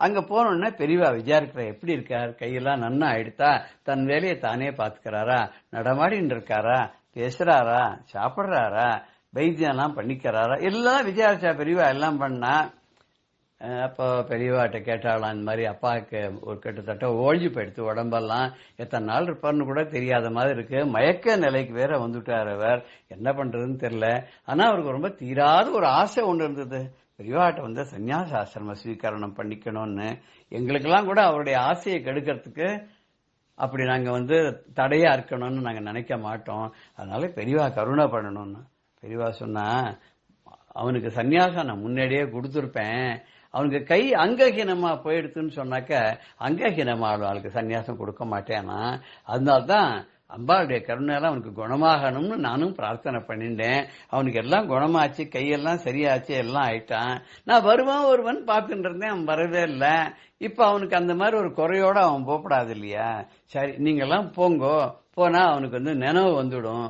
[SPEAKER 4] அங்க போனோடனே பெரியவா விசாரிக்கிற, எப்படி இருக்கார், கையெல்லாம் நன்னா ஆயிடுத்தா, தன் வேலையை தானே பாத்துக்கிறாரா, நடமாடின்னு இருக்காரா, பேசுறாரா, சாப்பிடுறாரா, வைத்தியம் எல்லாம் பண்ணிக்கிறாரா, எல்லாம் விசாரிச்சா பெரியவா. எல்லாம் பண்ணா. அப்போ பெரியவாட்ட கேட்டாலாம், இந்த மாதிரி அப்பாவுக்கு ஒரு கிட்டத்தட்ட ஓழ்ச்சி போயிடுத்து, உடம்பெல்லாம் எத்தனை நாள் இருப்பார்னு கூட தெரியாத மாதிரி இருக்கு, மயக்க நிலைக்கு வேற வந்துட்டார் அவர், என்ன பண்றதுன்னு தெரியல. ஆனா அவருக்கு ரொம்ப தீராத ஒரு ஆசை ஒன்று இருந்தது, பெரியவாட்ட சன்னியாச ஆசிரம ஸ்வீகரணம் பண்ணிக்கணும்னு. எங்களுக்கெல்லாம் கூட அவருடைய ஆசையை கெடுக்கிறதுக்கு அப்படி நாங்க தடையா இருக்கணும்னு நாங்க நினைக்க மாட்டோம், அதனால பெரியவா கருணை பண்ணணும்னு. பெரியவா சொன்னா, அவனுக்கு சன்னியாசம் நான் முன்னாடியே கொடுத்துருப்பேன், அவனுக்கு கை அங்கஹீனமா போயிடுத்துன்னு சொன்னாக்க அங்கஹீனமா ஆளுக்கு சன்னியாசம் கொடுக்க மாட்டேனா, அதனால்தான் அம்பாளுடைய கருணையெல்லாம் அவனுக்கு குணமாகணும்னு நானும் பிரார்த்தனை பண்ணிட்டேன். அவனுக்கு எல்லாம் குணமாச்சு, கையெல்லாம் சரியாச்சு, எல்லாம் ஆயிட்டான். நான் ஒருவன் பார்த்துட்டு இருந்தேன், அவன் வரவே இல்லை. இப்ப அவனுக்கு அந்த மாதிரி ஒரு குறையோட அவன் போகப்படாது இல்லையா. சரி, நீங்க எல்லாம் போங்கோ, போனா அவனுக்கு நினைவு வந்துடும்,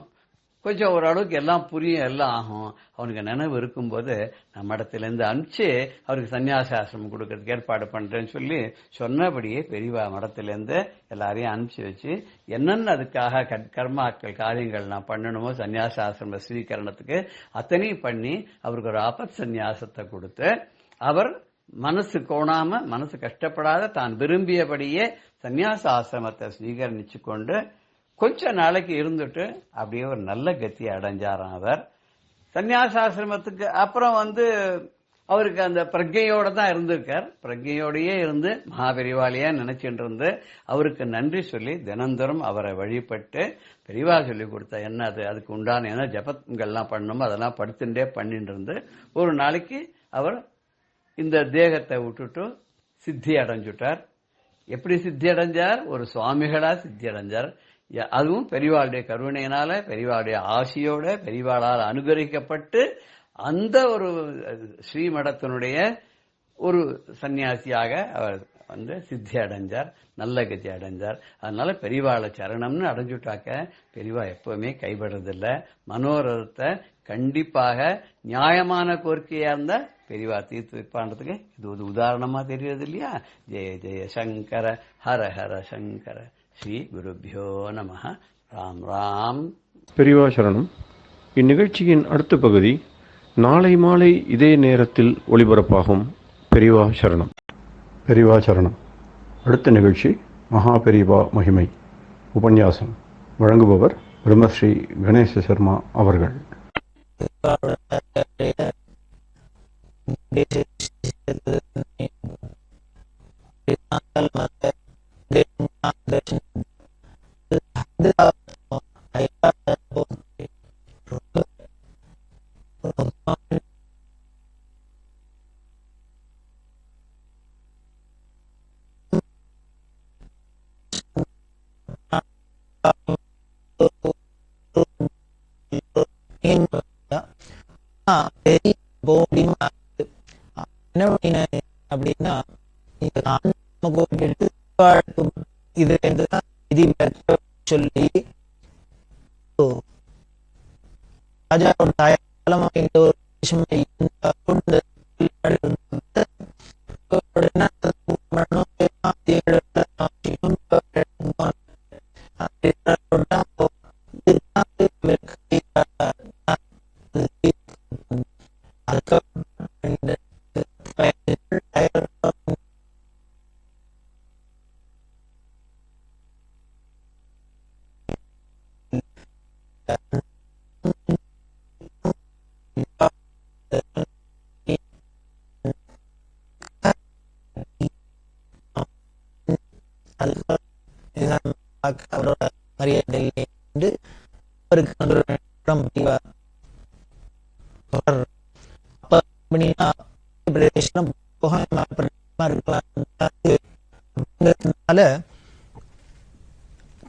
[SPEAKER 4] கொஞ்சம் ஓரளவுக்கு எல்லாம் புரியும், எல்லாம் ஆகும். அவனுக்கு நினைவு இருக்கும்போது நம்ம இடத்துல இருந்து அனுப்பிச்சு அவருக்கு சன்னியாசாசிரமம் கொடுக்கறதுக்கு ஏற்பாடு பண்றேன்னு சொல்லி சொன்னபடியே பெரியவா மடத்திலேருந்து எல்லாரையும் அனுப்பிச்சு வச்சு என்னென்ன அதுக்காக கர்மாக்கள் காரியங்கள் நான் பண்ணணுமோ சன்னியாசாசிரம ஸ்வீகரணத்துக்கு அத்தனையும் பண்ணி அவருக்கு ஒரு ஆபத் சன்னியாசத்தை கொடுத்து அவர் மனசு கோணாம மனசு கஷ்டப்படாத தான் விரும்பியபடியே சன்னியாச ஆசிரமத்தை ஸ்வீகரிச்சு கொண்டு கொஞ்ச நாளைக்கு இருந்துட்டு அப்படியே ஒரு நல்ல கத்தி அடைஞ்சாராம். அவர் சன்னியாசாசிரமத்துக்கு அப்புறம் அவருக்கு அந்த பிரஜையோட தான் இருந்திருக்கார். பிரஜையோடையே இருந்து மகாபெரிவாளையா நினைச்சுட்டு இருந்து அவருக்கு நன்றி சொல்லி தினந்தோறும் அவரை வழிபட்டு பெரியவா சொல்லி கொடுத்த என்ன அதுக்கு உண்டான என்ன ஜபங்கள்லாம் பண்ணணுமோ அதெல்லாம் படுத்துட்டே பண்ணிட்டு இருந்து ஒரு நாளைக்கு அவர் இந்த தேகத்தை விட்டுட்டு சித்தி அடைஞ்சுட்டார். எப்படி சித்தி அடைஞ்சார்? ஒரு சுவாமிகளா சித்தி அடைஞ்சார். அதுவும் பெரியவாளுடைய கருணையினால, பெரியவாளுடைய ஆசியோட, பெரியவாளால் அனுகரிக்கப்பட்டு அந்த ஒரு ஸ்ரீமடத்தினுடைய ஒரு சன்னியாசியாக அவர் சித்தி அடைஞ்சார், நல்ல கதி அடைஞ்சார். அதனால பெரியவாளை சரணம்னு அடைஞ்சுட்டாக்க பெரியவா எப்பவுமே கைவிடுறதில்லை. மனோரதத்தை கண்டிப்பாக நியாயமான கோரிக்கையா இருந்தா பெரியவா தீர்த்து வைப்பான்றதுக்கு இது ஒரு உதாரணமா தெரியுது இல்லையா? ஜெய ஜெய சங்கர ஹர ஹர சங்கர ஸ்ரீ குருபியோ நமஹ. ராம் ராம்.
[SPEAKER 1] பெரியவா சரணம். இந்நிகழ்ச்சியின் அடுத்த பகுதி நாளை மாலை இதே நேரத்தில் ஒளிபரப்பாகும். பெரியவா சரணம். பெரியவா சரணம். அடுத்த நிகழ்ச்சி மகா பெரியவா மகிமை உபன்யாசம். வழங்குபவர் பிரம்மஸ்ரீ கணேச சர்மா அவர்கள்.
[SPEAKER 2] அப்படின்னா இது சொல்லி ராஜாவோட தாயாளமா ஒரு அவரோட மரியாதை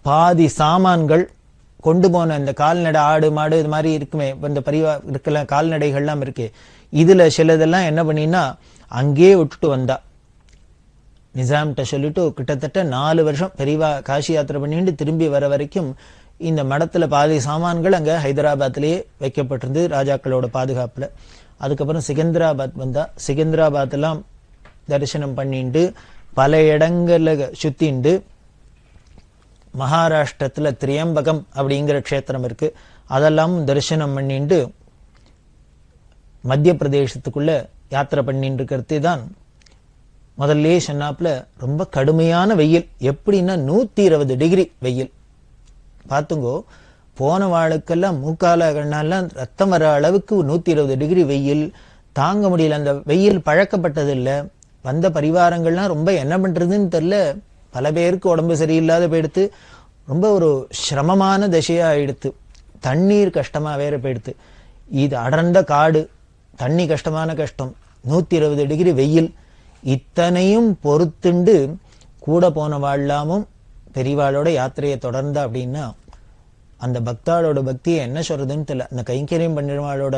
[SPEAKER 2] பாதி சாமான்கள் கொண்டு போன இந்த கால்நடை ஆடு மாடு இது மாதிரி இருக்குமே, இந்த பரிவா இருக்கல கால்நடைகள்லாம் இருக்கு, இதுல சிலதெல்லாம் என்ன பண்ணினா அங்கே விட்டுட்டு வந்தா. நிசாம்கிட்ட சொல்லிட்டு கிட்டத்தட்ட 4 வருஷம் பெரியவா காசி யாத்திரை பண்ணிட்டு திரும்பி வர வரைக்கும் இந்த மடத்துல பாதி சாமான்கள் அங்க ஹைதராபாத்லயே வைக்கப்பட்டிருந்து ராஜாக்களோட பாதுகாப்புல. அதுக்கப்புறம் சிகந்தராபாத் வந்தா. சிகந்தராபாத் எல்லாம் தரிசனம் பண்ணிட்டு பல இடங்கள்ல சுத்திண்டு மகாராஷ்டிரத்துல திரியம்பகம் அப்படிங்கிற க்ஷேத்திரம் இருக்கு, அதெல்லாம் தரிசனம் பண்ணிட்டு மத்திய பிரதேசத்துக்குள்ள யாத்திரை பண்ணிட்டு இருக்கிறது தான். முதல்ல சொன்னாப்புல ரொம்ப கடுமையான வெயில், எப்படின்னா 120 டிகிரி வெயில். பார்த்துங்கோ, போன வாளுக்கெல்லாம் மூக்கால கண்ணாலாம் ரத்தம் வர அளவுக்கு 120 டிகிரி வெயில் தாங்க முடியல. அந்த வெயில் பழக்கப்பட்டது இல்லை. வந்த பரிவாரங்கள்லாம் ரொம்ப என்ன பண்றதுன்னு தெரியல. பல பேருக்கு உடம்பு சரியில்லாத போயிடுத்து. ரொம்ப ஒரு சிரமமான திசையா ஆயிடுத்து. தண்ணீர் கஷ்டமா வேற போயிடுத்து. இது அடர்ந்த காடு, தண்ணி கஷ்டமான கஷ்டம், 120 டிகிரி வெயில், இத்தனையும் பொறுத்துண்டு கூட போன வாழலாமும் பெரியவாளோட யாத்திரையை தொடர்ந்தா அப்படின்னா அந்த பக்தாளோட பக்தியை என்ன சொல்றதுன்னு தெரியல. அந்த கைங்கரியம் பண்ணிடுவாளோட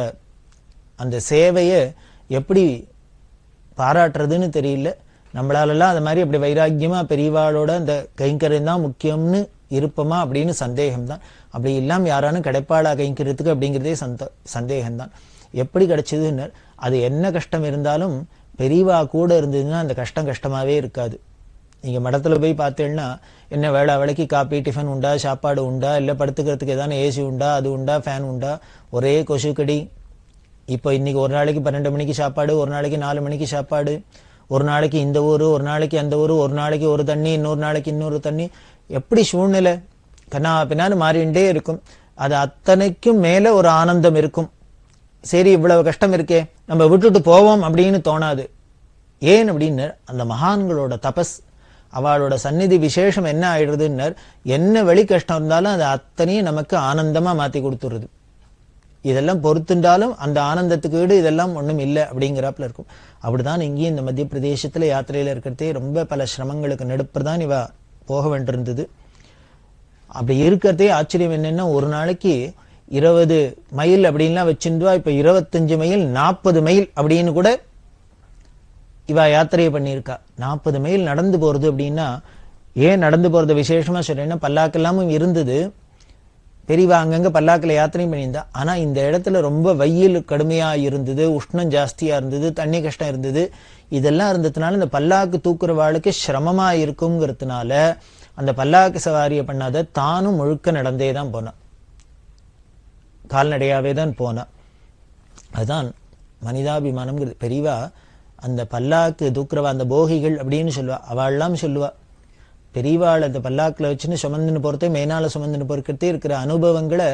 [SPEAKER 2] அந்த சேவையை எப்படி பாராட்டுறதுன்னு தெரியல. நம்மளாலெல்லாம் அது மாதிரி அப்படி வைராக்கியமா பெரியவாளோட அந்த கைங்கரியம் தான் முக்கியம்னு
[SPEAKER 5] இருப்போமா அப்படின்னு சந்தேகம்தான். அப்படி இல்லாம யாரானும் கிடைப்பாளா கைங்கிறதுக்கு அப்படிங்கிறதே சந்தேகம்தான். எப்படி கிடைச்சதுன்னு, அது என்ன கஷ்டம் இருந்தாலும் பெரியவா கூட இருந்ததுன்னா அந்த கஷ்டம் கஷ்டமாவே இருக்காது. நீங்க மடத்துல போய் பார்த்தேன்னா என்ன வேளா வேலைக்கு காப்பி டிஃபன் உண்டா, சாப்பாடு உண்டா, இல்ல படுத்துக்கிறதுக்கு ஏதாவது ஏசி உண்டா, அது உண்டா, ஃபேன் உண்டா, ஒரே கொசுக்கடி. இப்போ இன்னைக்கு ஒரு நாளைக்கு 12 மணிக்கு சாப்பாடு, ஒரு நாளைக்கு 4 மணிக்கு சாப்பாடு, ஒரு நாளைக்கு இந்த ஊரு, ஒரு நாளைக்கு அந்த ஊரு, ஒரு நாளைக்கு ஒரு தண்ணி, இன்னொரு நாளைக்கு இன்னொரு தண்ணி. எப்படி சூழ்நிலை கண்ணா பின்னான்னு மாறிண்டே இருக்கும். அது அத்தனைக்கும் மேல ஒரு ஆனந்தம் இருக்கும். சரி இவ்வளவு கஷ்டம் இருக்கே நம்ம விட்டுட்டு போவோம் அப்படின்னு தோணாது. ஏன் அப்படின்னு அந்த மகான்களோட தபஸ், அவளோட சந்நிதி விசேஷம் என்ன ஆயிடுறதுன்னு, என்ன வெளி கஷ்டம் இருந்தாலும் அது அத்தனையும் நமக்கு ஆனந்தமா மாத்தி கொடுத்துருது. இதெல்லாம் பொறுத்துண்டாலும் அந்த ஆனந்தத்துக்கு ஈடு இதெல்லாம் ஒண்ணும் இல்லை அப்படிங்கிறாப்புல இருக்கும். அப்படிதான் இங்கேயும் இந்த மத்திய பிரதேசத்துல யாத்திரையில இருக்கிறதே ரொம்ப பல சிரமங்களுக்கு நடுப்புறதான் இவ போக வேண்டியிருந்தது. அப்படி இருக்கிறதே ஆச்சரியம் என்னன்னா, ஒரு நாளைக்கு 20 மைல் அப்படின்லாம் வச்சிருந்தா இப்ப 25 மைல் 40 மைல் அப்படின்னு கூட இவ யாத்திரையை பண்ணியிருக்கா. 40 மைல் நடந்து போறது அப்படின்னா, ஏன் நடந்து போறது விசேஷமா சொல்றேன்னா, பல்லாக்கெல்லாமும் இருந்தது, பெரியவா அங்கங்க பல்லாக்கில் யாத்திரையும் பண்ணியிருந்தா. ஆனா இந்த இடத்துல ரொம்ப வெயில் கடுமையா இருந்தது, உஷ்ணம் ஜாஸ்தியா இருந்தது, தண்ணி கஷ்டம் இருந்தது. இதெல்லாம் இருந்ததுனால இந்த பல்லாக்கு தூக்குறவாளுக்கு சிரமமா இருக்குங்கிறதுனால அந்த பல்லாக்கு சவாரியை பண்ணாத தானும் முழுக்க நடந்தே தான் போனான், கால்நடையாவே தான் போனா. அதுதான் மனிதாபிமானம்ங்கிறது. பெரியவா அந்த பல்லாக்கு தூக்குறவா, அந்த போகிகள் அப்படின்னு சொல்லுவா, அவள்லாம் சொல்லுவா, பெரியவாள் அந்த பல்லாக்குல வச்சுன்னு சுமந்துன்னு போறதே, மேனால சுமந்துன்னு போறதே இருக்கிற அனுபவங்களை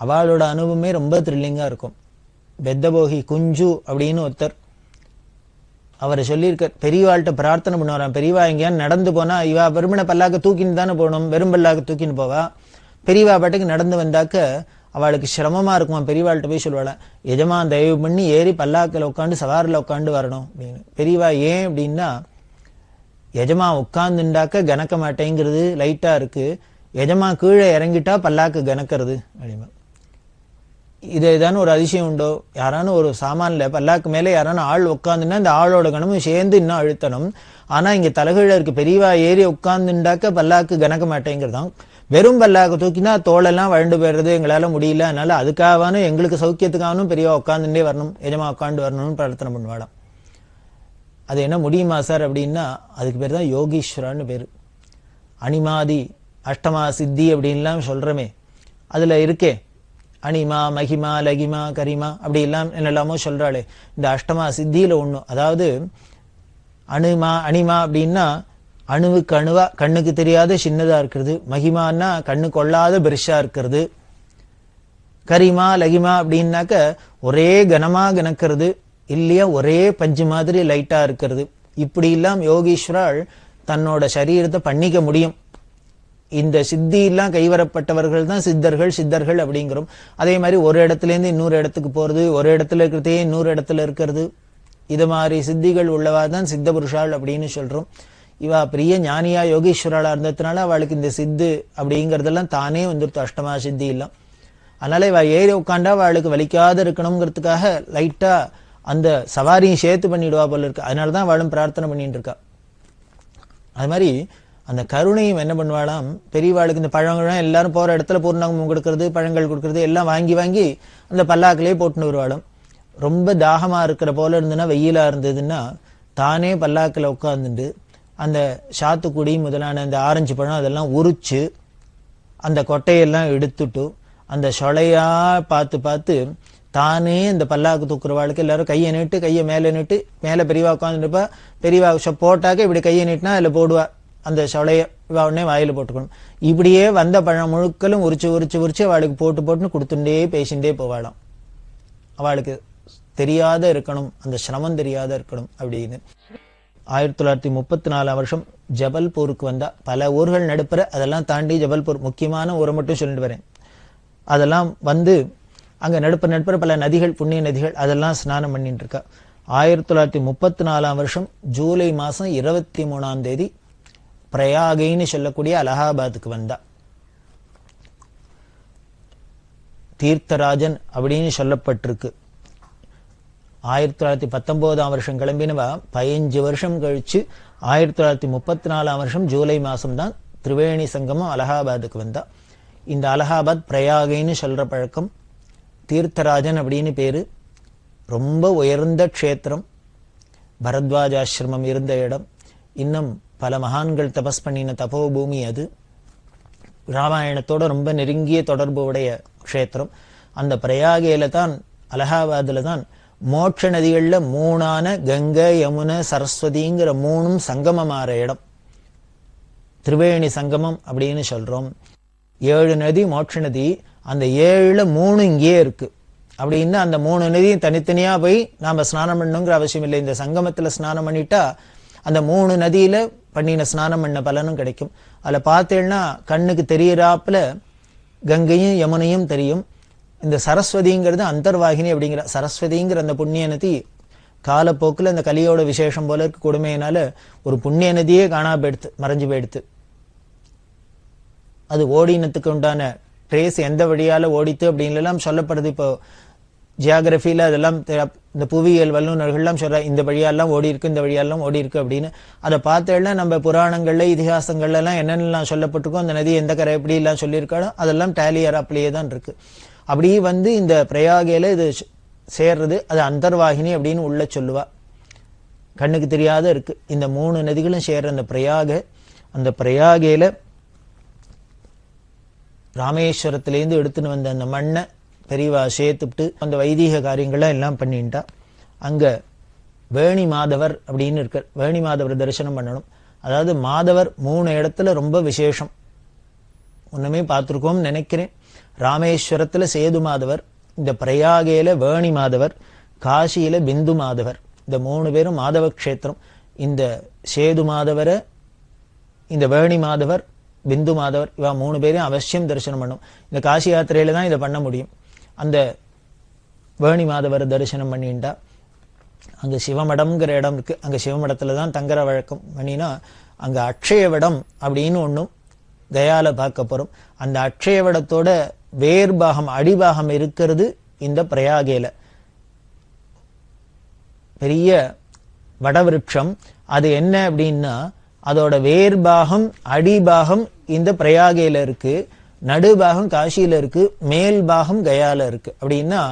[SPEAKER 5] அவளோட அனுபவமே ரொம்ப த்ரில்லிங்கா இருக்கும். பெத்தபோகி குஞ்சு அப்படின்னு ஒருத்தர், அவரை சொல்லியிருக்க, பெரியவாள்கிட்ட பிரார்த்தனை பண்ணுவாராம், பெரியவா எங்கேயான்னு நடந்து போனா இவா வெறுமனை பல்லாக்க தூக்கின்னு தானே போகணும், வெறும் பல்லாக்க தூக்கின்னு போவா. பெரியவா பாட்டுக்கு நடந்து வந்தாக்க அவளுக்கு சிரமமா இருக்குமா. பெரியவாள்கிட்ட போய் சொல்லுவாள், எஜமா தயவு பண்ணி ஏறி பல்லாக்கில் உட்காந்து சவாரில் உட்காந்து வரணும் அப்படின்னு. பெரியவா ஏன் அப்படின்னா, எஜமா உட்காந்துண்டாக்க கனக்க மாட்டேங்கிறது, லைட்டா இருக்கு, எஜமா கீழே இறங்கிட்டா பல்லாக்கு கனக்கிறது அப்படிமா. இது ஏதான ஒரு அதிசயம் உண்டோ, யாரானு ஒரு சாமான்ல பல்லாக்கு மேலே யாரான ஆள் உட்காந்துன்னா இந்த ஆளோட கனமும் சேர்ந்து இன்னும் அழுத்தணும். ஆனா இங்க தலைகீழ இருக்கு, பெரியவா ஏறி உட்காந்துண்டாக்க பல்லாக்கு கனக்க மாட்டேங்கிறதான். வெறும் பல்லாக்கு தூக்கினா தோளெல்லாம் வழண்டு போயிடுறது, எங்களால முடியல, அதனால அதுக்காகவானும் எங்களுக்கு சௌக்கியத்துக்காகனும் பெரியவா உட்காந்துட்டே வரணும், எஜமா உட்காந்து வரணும்னு பிரார்த்தனை பண்ணுவாளாம். அது என்ன முடியுமா சார் அப்படின்னா, அதுக்கு பேர் தான் யோகீஸ்வரான்னு பேரு. அனிமாதி அஷ்டமா சித்தி அப்படின்லாம் சொல்றமே, அதுல இருக்கே அனிமா மகிமா லகிமா கரிமா அப்படி எல்லாம் என்னெல்லாமோ சொல்றாளே, இந்த அஷ்டமா சித்தியில ஒண்ணு. அதாவது அணுமா அனிமா அப்படின்னா அணுவுக்கு அணுவா கண்ணுக்கு தெரியாத சின்னதா இருக்கிறது, மகிமான்னா கண்ணு கொள்ளாத பெருசா இருக்கிறது, கரிமா லகிமா அப்படின்னாக்க ஒரே கனமா கனக்கிறது இல்லையா, ஒரே பஞ்சு மாதிரி லைட்டா இருக்கிறது. இப்படி எல்லாம் யோகீஸ்வரால் தன்னோட சரீரத்தை பண்ணிக்க முடியும். இந்த சித்தி எல்லாம் கைவரப்பட்டவர்கள் தான் சித்தர்கள் அப்படிங்கிறோம். அதே மாதிரி ஒரு இடத்துல இருந்து இன்னொரு இடத்துக்கு போறது, ஒரு இடத்துல இருக்கிறதே இன்னொரு இடத்துல இருக்கிறது, இது மாதிரி சித்திகள் உள்ளவா தான் சித்த புருஷாள் அப்படின்னு சொல்றோம். இவா பெரிய ஞானியா யோகீஸ்வராளா இருந்ததுனால அவளுக்கு இந்த சித்து அப்படிங்கறதெல்லாம் தானே வந்துருத்து, அஷ்டமா சித்தி எல்லாம். அதனால இவ ஏறி உட்காண்டா அவளுக்கு வலிக்காத இருக்கணுங்கிறதுக்காக லைட்டா அந்த சவாரியும் சேர்த்து பண்ணிடுவா போல இருக்கு. அதனாலதான் அவளும் பிரார்த்தனை பண்ணிட்டு இருக்கா. அது மாதிரி அந்த கருணையும் என்ன பண்ணுவாளாம், பெரியவாளுக்கு இந்த பழங்கள் எல்லாரும் போற இடத்துல பூர்ணாங்கம் கொடுக்கறது, பழங்கள் கொடுக்கறது எல்லாம் வாங்கி வாங்கி அந்த பல்லாக்கிலே போட்டுன்னு வருவாளும். ரொம்ப தாகமா இருக்கிற போல இருந்ததுன்னா, வெயிலா இருந்ததுன்னா தானே பல்லாக்கில் உட்காந்துட்டு அந்த சாத்துக்குடி முதலான அந்த ஆரஞ்சு பழம் அதெல்லாம் உரிச்சு அந்த கொட்டையெல்லாம் எடுத்துட்டு அந்த சொலையா பார்த்து பார்த்து தானே இந்த பல்லாக்கு தூக்குறவாளுக்கு எல்லாரும் கையை நீட்டு, கையை மேலே நீட்டு, மேலே பெரியவா உட்காந்துருப்பா, பெரியவா போட்டாக்க இப்படி கையை நீட்டினா அதில் போடுவா, அந்த சொலைய உடனே வாயில போட்டுக்கணும். இப்படியே வந்த பழம் முழுக்களும் உரிச்சு அவளுக்கு போட்டுன்னு கொடுத்துட்டே பேசிண்டே போவாளாம். அவளுக்கு தெரியாத இருக்கணும், அந்த சிரமம் தெரியாத இருக்கணும் அப்படின்னு. 1934 வருஷம் ஜபல்பூருக்கு வந்தா. பல ஊர்கள் நடுப்புற, அதெல்லாம் தாண்டி ஜபல்பூர் முக்கியமான ஊரை மட்டும் சொல்லிட்டு வரேன். அதெல்லாம் வந்து அங்க நடுப்புற பல நதிகள், புண்ணிய நதிகள், அதெல்லாம் ஸ்நானம் பண்ணிட்டு இருக்கா. 1934 வருஷம் ஜூலை மாசம் 23ஆம் தேதி பிரயாகைன்னு சொல்லக்கூடிய அலகாபாத்துக்கு வந்தா. தீர்த்தராஜன் அப்படின்னு சொல்லப்பட்டிருக்கு. 1919ஆம் வருஷம் கிளம்பினவா 15 வருஷம் கழிச்சு 1934ஆம் வருஷம் ஜூலை மாசம் தான் திரிவேணி சங்கமம் அலகாபாத்துக்கு வந்தா. இந்த அலகாபாத் பிரயாகைன்னு சொல்ற பழக்கம். தீர்த்தராஜன் அப்படின்னு பேரு. ரொம்ப உயர்ந்த க்ஷேத்திரம். பரத்வாஜ ஆசிரமம் இருந்த இடம். இன்னும் பல மகான்கள் தபஸ் பண்ணின தபோபூமி அது. ராமாயணத்தோட ரொம்ப நெருங்கிய தொடர்பு உடைய க்ஷேத்திரம். அந்த பிரயாகையில தான், அலகாபாத்ல தான் மோட்ச நதிகள்ல 3ஆன கங்கை, யமுனை, சரஸ்வதிங்கிற 3ம் சங்கமமாற இடம். திரிவேணி சங்கமம் அப்படின்னு சொல்றோம். 7 நதி மோட்ச நதி. அந்த 7ல 3 இங்கேயே இருக்கு. அப்படின்னா அந்த 3 நதியும் தனித்தனியா போய் நாம ஸ்நானம் பண்ணணுங்கிற அவசியம் இல்லை. இந்த சங்கமத்துல ஸ்நானம் பண்ணிட்டா அந்த 3 நதியில பண்ணின ஸ்நானம் பண்ண பலனும் கிடைக்கும். அதுல பார்த்தேன்னா கண்ணுக்கு தெரியறாப்புல கங்கையும் யமுனையும் தெரியும். இந்த சரஸ்வதிங்கிறது அந்தர்வாகினி அப்படிங்கிற சரஸ்வதிங்கிற அந்த புண்ணிய நதி காலப்போக்கில் அந்த கலியோட விசேஷம் போல இருக்கு கொடுமையினால ஒரு புண்ணிய நதியே காணா போயிடுத்து, மறைஞ்சு போயிடுத்து. அது ஓடினத்துக்கு உண்டான ட்ரேஸ் எந்த வழியால ஓடித்து அப்படின்னு எல்லாம் சொல்லப்படுது. இப்போ ஜியாகிரபியில அதெல்லாம் இந்த புவியியல் வல்லுநர்கள்லாம் சொல்ற இந்த வழியாலாம் ஓடி இருக்கு, இந்த வழியாலாம் ஓடி இருக்கு அப்படின்னு. அதை பார்த்தேன்னா நம்ம புராணங்கள்ல இதிகாசங்கள்ல எல்லாம் என்னென்னலாம் சொல்லப்பட்டிருக்கோ, அந்த நதி எந்த கரை எப்படி எல்லாம் சொல்லியிருக்காளோ அதெல்லாம் டேலியர் அப்படியே தான் இருக்கு. அப்படி இந்த பிரயாகையில இது சேர்றது, அது அந்தர்வாகினி அப்படின்னு உள்ள சொல்லுவா. கண்ணுக்கு தெரியாத இருக்கு. இந்த 3 நதிகளும் சேர்ற அந்த பிரயாக, அந்த பிரயாகையில ராமேஸ்வரத்திலேருந்து எடுத்துன்னு வந்த அந்த மண்ணை பெரியவா சேர்த்துட்டு அந்த வைதீக காரியங்கள்லாம் எல்லாம் பண்ணிட்டா. அங்க வேணி மாதவர் அப்படின்னு இருக்க, வேணி மாதவர் தரிசனம் பண்ணணும். அதாவது மாதவர் 3 இடத்துல ரொம்ப விசேஷம். ஒண்ணுமே பார்த்துருக்கோம் நினைக்கிறேன். ராமேஸ்வரத்துல சேது மாதவர், இந்த பிரயாகையில வேணி மாதவர், காசியில பிந்து மாதவர். இந்த 3 பேரும் மாதவ க்ஷேத்திரம். இந்த சேது மாதவரை, இந்த வேணி மாதவர், பிந்து மாதவர், இவா 3 பேரையும் அவசியம் தரிசனம் பண்ணும். இந்த காசி யாத்திரையில தான் இதை பண்ண முடியும். அந்த வேணி மாதவரை தரிசனம் பண்ணிட்டா அங்க சிவமடம்ங்கிற இடம் இருக்கு. அங்க சிவமடத்துல தான் தங்குற வழக்கம். பண்ணினா அங்க அக்ஷயவடம் அப்படின்னு ஒண்ணும் கயால பார்க்க போறோம். அந்த அக்ஷயவடத்தோட வேர்பாகம், அடிபாகம் இருக்கிறது இந்த பிரயாகையில. பெரிய வடவிருட்சம். அது என்ன அப்படின்னா அதோட வேர்பாகம் அடிபாகம் இந்த பிரயாகையில இருக்கு, நடுபாகம் காசியில இருக்கு, மேல் பாகம் கயால இருக்கு. அப்படின்னா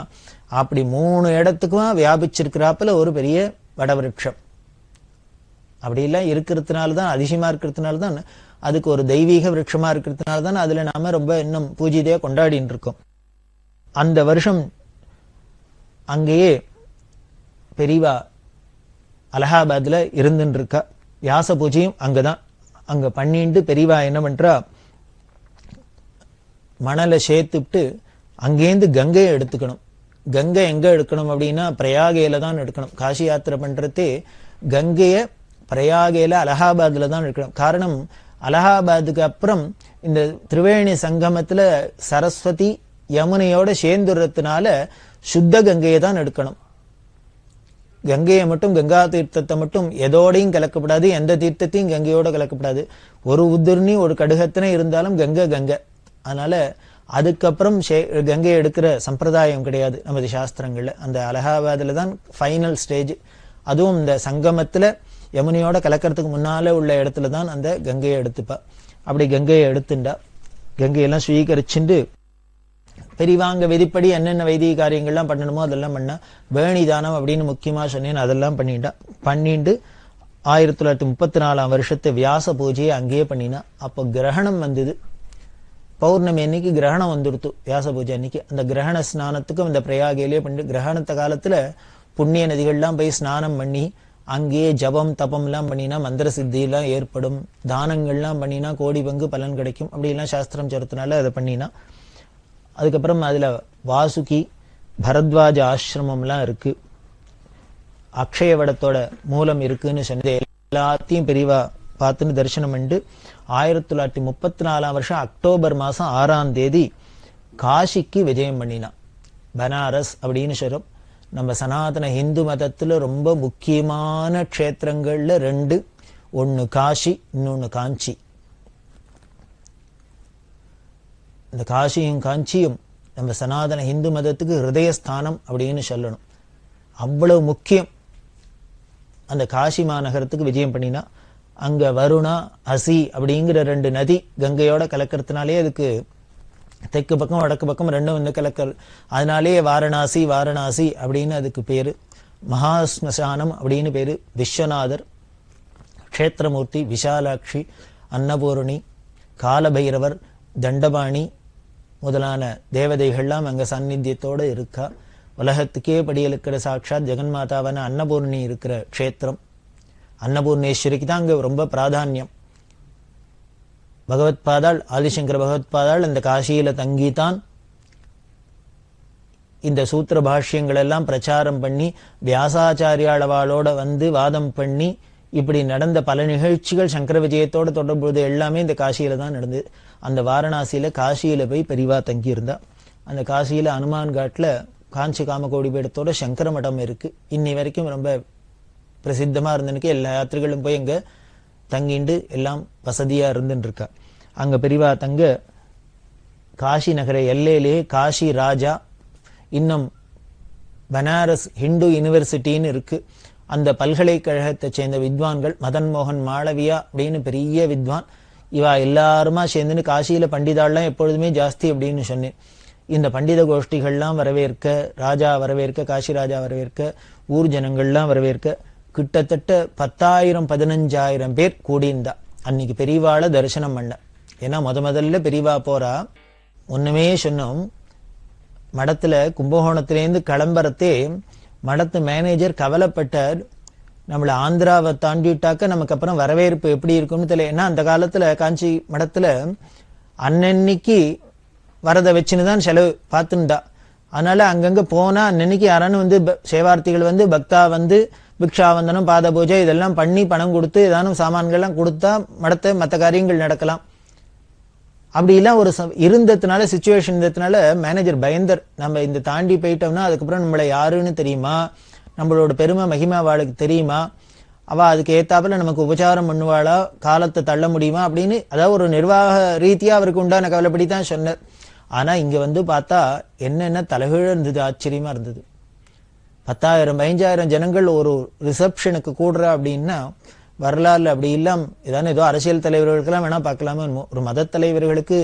[SPEAKER 5] அப்படி 3 இடத்துக்கும் வியாபிச்சிருக்கிறாப்புல ஒரு பெரிய வடவிருட்சம். அப்படி எல்லாம் இருக்கிறதுனாலதான், அதிசயமா இருக்கிறதுனாலதான், அதுக்கு ஒரு தெய்வீக விருட்சமா இருக்கிறதுனால தான் அதுல நாம ரொம்ப இன்னும் பூஜைதையா கொண்டாடிட்டு இருக்கோம். அந்த வருஷம் அங்கேயே பெரியவா அலகாபாத்ல இருந்துட்டு இருக்கா. வியாச பூஜையும் அங்கதான். அங்க பண்ணிட்டு பெரியவா என்ன பண்றா, மணலை சேர்த்துட்டு அங்கேருந்து கங்கையை எடுத்துக்கணும். கங்கை எங்க எடுக்கணும் அப்படின்னா பிரயாகையில தான் எடுக்கணும். காசி யாத்திரை பண்றதே கங்கைய பிரயாகையில அலகாபாத்ல தான் எடுக்கணும். காரணம், அலகாபாத்துக்கு அப்புறம் இந்த திரிவேணி சங்கமத்துல சரஸ்வதி யமுனையோட சேர்ந்துறதுனால சுத்த கங்கையை தான் எடுக்கணும். கங்கையை மட்டும், கங்கா தீர்த்தத்தை மட்டும் எதோடையும் கலக்கப்படாது, எந்த தீர்த்தத்தையும் கங்கையோட கலக்கப்படாது. ஒரு உதிர்னி ஒரு கடுகத்தினை இருந்தாலும் கங்கை கங்கை. அதனால அதுக்கப்புறம் கங்கையை எடுக்கிற சம்பிரதாயம் கிடையாது நமது சாஸ்திரங்கள்ல. அந்த அலகாபாத்ல தான் ஃபைனல் ஸ்டேஜ். அதுவும் இந்த சங்கமத்துல யமுனையோட கலக்கிறதுக்கு முன்னால உள்ள இடத்துல தான் அந்த கங்கையை எடுத்துப்பா. அப்படி கங்கையை எடுத்துண்டா. கங்கையெல்லாம் சுவீகரிச்சுண்டு பெரியவாங்க விதிப்படி என்னென்ன வைதிக காரியங்கள்லாம் பண்ணணுமோ அதெல்லாம் பண்ணா. வேணி தானம் அப்படின்னு முக்கியமா சொன்னேன், அதெல்லாம் பண்ணிட்டா. பண்ணிட்டு 1934 வருஷத்து வியாச பூஜையை அங்கேயே பண்ணினா. அப்போ கிரகணம் வந்தது. பௌர்ணமி அன்னைக்கு கிரகணம் வந்துடுத்து. வியாச பூஜை அன்னைக்கு அந்த கிரகண ஸ்நானத்துக்கும் இந்த பிரயாகையிலேயே பண்ணிட்டு, கிரகணத்த காலத்துல புண்ணிய நதிகள்லாம் போய் ஸ்நானம் பண்ணி அங்கேயே ஜபம் தபம் எல்லாம் பண்ணினா மந்திர சித்தி எல்லாம் ஏற்படும். தானங்கள்லாம் பண்ணினா கோடி பங்கு பலன் கிடைக்கும். அப்படி எல்லாம் சாஸ்திரம் சொல்றதுனால அதை பண்ணினா. அதுக்கப்புறம் அதுல வாசுகி பரத்வாஜ ஆசிரமம் எல்லாம் இருக்கு. அக்ஷயவடத்தோட மூலம் இருக்குன்னு சொன்னது எல்லாத்தையும் பெரியவா பார்த்துன்னு தரிசனம் பண்ணிட்டு 1934 வருஷம் அக்டோபர் மாசம் 6ஆம் தேதி காசிக்கு விஜயம் பண்ணினா. பனாரஸ் அப்படின்னு சொல்றோம். நம்ம சனாதன ஹிந்து மதத்துல ரொம்ப முக்கியமான க்ஷேத்திரங்கள்ல 2, ஒன்னு காசி, இன்னொன்னு காஞ்சி. இந்த காசியும் காஞ்சியும் நம்ம சனாதன ஹிந்து மதத்துக்கு ஹிருதயஸ்தானம் அப்படின்னு சொல்லணும். அவ்வளவு முக்கியம். அந்த காசி மாநகரத்துக்கு விஜயம் பண்ணினா அங்க வருணா அசி அப்படிங்கிற 2 நதி கங்கையோட கலக்கிறதுனாலே அதுக்கு தெற்கு பக்கம் வடக்கு பக்கம் ரெண்டும் வந்து கலக்கல். அதனாலேயே வாரணாசி வாரணாசி அப்படின்னு அதுக்கு பேரு. மகாஸ்மசானம் அப்படின்னு பேரு. விஸ்வநாதர், க்ஷேத்திரமூர்த்தி, விஷாலாட்சி, அன்னபூரணி, காலபைரவர், தண்டபாணி முதலான தேவதைகள்லாம் அங்க சாநித்தியத்தோட இருக்கா. உலகத்துக்கே படியெழுக்கிற சாட்சாத் ஜெகன்மாதாவான அன்னபூர்ணி இருக்கிற க்ஷேத்திரம். அன்னபூர்ணேஸ்வரிக்கு தான் அங்க ரொம்ப பிராதான்யம். பகவத்பாதாள், ஆதிசங்கர பகவத்பாதாள் அந்த காசியில தங்கித்தான் இந்த சூத்திர பாஷ்யங்கள் எல்லாம் பிரச்சாரம் பண்ணி வியாசாச்சாரியாளவாளோட வந்து வாதம் பண்ணி இப்படி நடந்த பல நிகழ்ச்சிகள் சங்கர விஜயத்தோட தொடர்புது எல்லாமே இந்த காசியில தான் நடந்தது. அந்த வாரணாசியில காசியில போய் பெரிவா தங்கி இருந்தா. அந்த காசியில அனுமான் காட்டுல காஞ்சி காமகோடி பீடத்தோட சங்கர மடம் இருக்கு. இன்னி வரைக்கும் ரொம்ப பிரசித்தமா இருந்தனுக்கு எல்லா யாத்திரைகளும் போய் அங்க தங்கிண்டு எல்லாம் வசதியா இருந்துட்டு இருக்கா. அங்க பெரிவா தங்க காசி நகர எல்லையிலேயே காசி ராஜா, இன்னும் பனாரஸ் ஹிந்து யூனிவர்சிட்டின்னு இருக்கு. அந்த பல்கலைக்கழகத்தை சேர்ந்த வித்வான்கள், மதன் மோகன் மாளவியா அப்படின்னு பெரிய வித்வான், இவா எல்லாருமா சேர்ந்துன்னு காசியில பண்டிதாள்லாம் எப்பொழுதுமே ஜாஸ்தி அப்படின்னு சொன்னேன். இந்த பண்டித கோஷ்டிகள்லாம் வரவேற்க, ராஜா வரவேற்க, காசி ராஜா வரவேற்க, ஊர் ஜனங்கள்லாம் வரவேற்க கிட்டத்தட்ட 10,000 15,000 பேர் கூடியிருந்தா. அன்னைக்கு பெரியவாளை தரிசனம் பண்ண. ஏன்னா முதல்ல பெரியவா போறா. ஒண்ணுமே சொன்னோம், மடத்துல கும்பகோணத்திலேருந்து கிளம்புறதே மடத்து மேனேஜர் கவலைப்பட்டார், நம்மள ஆந்திராவை தாண்டிட்டாக்க நமக்கு அப்புறம் வரவேற்பு எப்படி இருக்கும்னு தெரியல. ஏன்னா அந்த காலத்துல காஞ்சி மடத்துல அன்னன்னைக்கு வரதை வச்சுன்னுதான் செலவு பார்த்துண்டா. அதனால அங்கங்க போனா அன்னன்னைக்கு யாரானு வந்து சேவார்த்திகள் வந்து பக்தா வந்து பிக்ஷாவந்தனம், பாத பூஜை இதெல்லாம் பண்ணி பணம் கொடுத்து ஏதானும் சாமான்கள்லாம் கொடுத்தா மடத்தை மற்ற காரியங்கள் நடக்கலாம். அப்படிலாம் ஒரு இருந்ததுனால, சிச்சுவேஷன் இருந்ததுனால மேனேஜர் பயந்தர், நம்ம இந்த தாண்டி போயிட்டோம்னா அதுக்கப்புறம் நம்மளை யாருன்னு தெரியுமா, நம்மளோட பெருமை மகிமா அவளுக்கு தெரியுமா, அவ அதுக்கு ஏத்தாப்புல நமக்கு உபச்சாரம் பண்ணுவாளா, காலத்தை தள்ள முடியுமா அப்படின்னு, அதாவது ஒரு நிர்வாக ரீதியா அவருக்கு உண்டான கவலைப்படித்தான் சொன்னார். ஆனா இங்க வந்து பார்த்தா என்னென்ன தலைகீழ இருந்தது, ஆச்சரியமா இருந்தது. 10,000 15,000 ஜனங்கள் ஒரு ரிசப்ஷனுக்கு கூடுறா அப்படின்னா வரலாறுல அப்படி இல்லாம ஏதோ அரசியல் தலைவர்களுக்கெல்லாம் வேணா பார்க்கலாமா, ஒரு மத தலைவர்களுக்கு,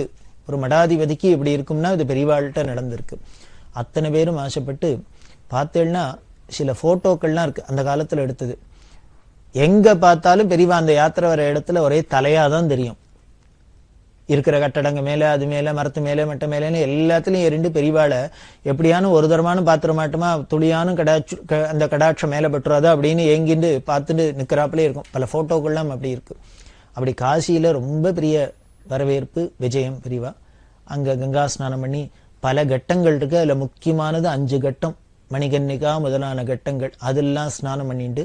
[SPEAKER 5] ஒரு மடாதிபதிக்கு இப்படி இருக்கும்னா இது பெரியவாள்கிட்ட நடந்திருக்கு. அத்தனை பேரும் ஆசைப்பட்டு பார்த்தேன்னா சில போட்டோக்கள்லாம் இருக்கு அந்த காலத்துல எடுத்தது. எங்க பார்த்தாலும் பெரியவா அந்த யாத்திரை வர இடத்துல ஒரே தலையாதான் தெரியும். இருக்கிற கட்டடங்க மேல, அது மேல, மரத்து மேல, மட்ட மேலன்னு எல்லாத்துலயும் எரிண்டு பெரியவாளை எப்படியானு ஒரு தரமான பாத்திர மாட்டோமா, துளியானும் அந்த கடாட்சம் மேல பட்டுறாதா அப்படின்னு ஏங்கிண்டு பார்த்துட்டு நிக்கிறாப்புலே இருக்கும். பல போட்டோக்கள்லாம் அப்படி இருக்கு. அப்படி காசியில ரொம்ப பெரிய வரவேற்பு, விஜயம் பெரியவா. அங்க கங்கா ஸ்நானம் பண்ணி பல கட்டங்கள் இருக்கு. அதுல முக்கியமானது 5 கட்டம், மணிகன்னிகா முதலான கட்டங்கள், அதெல்லாம் ஸ்நானம் பண்ணிட்டு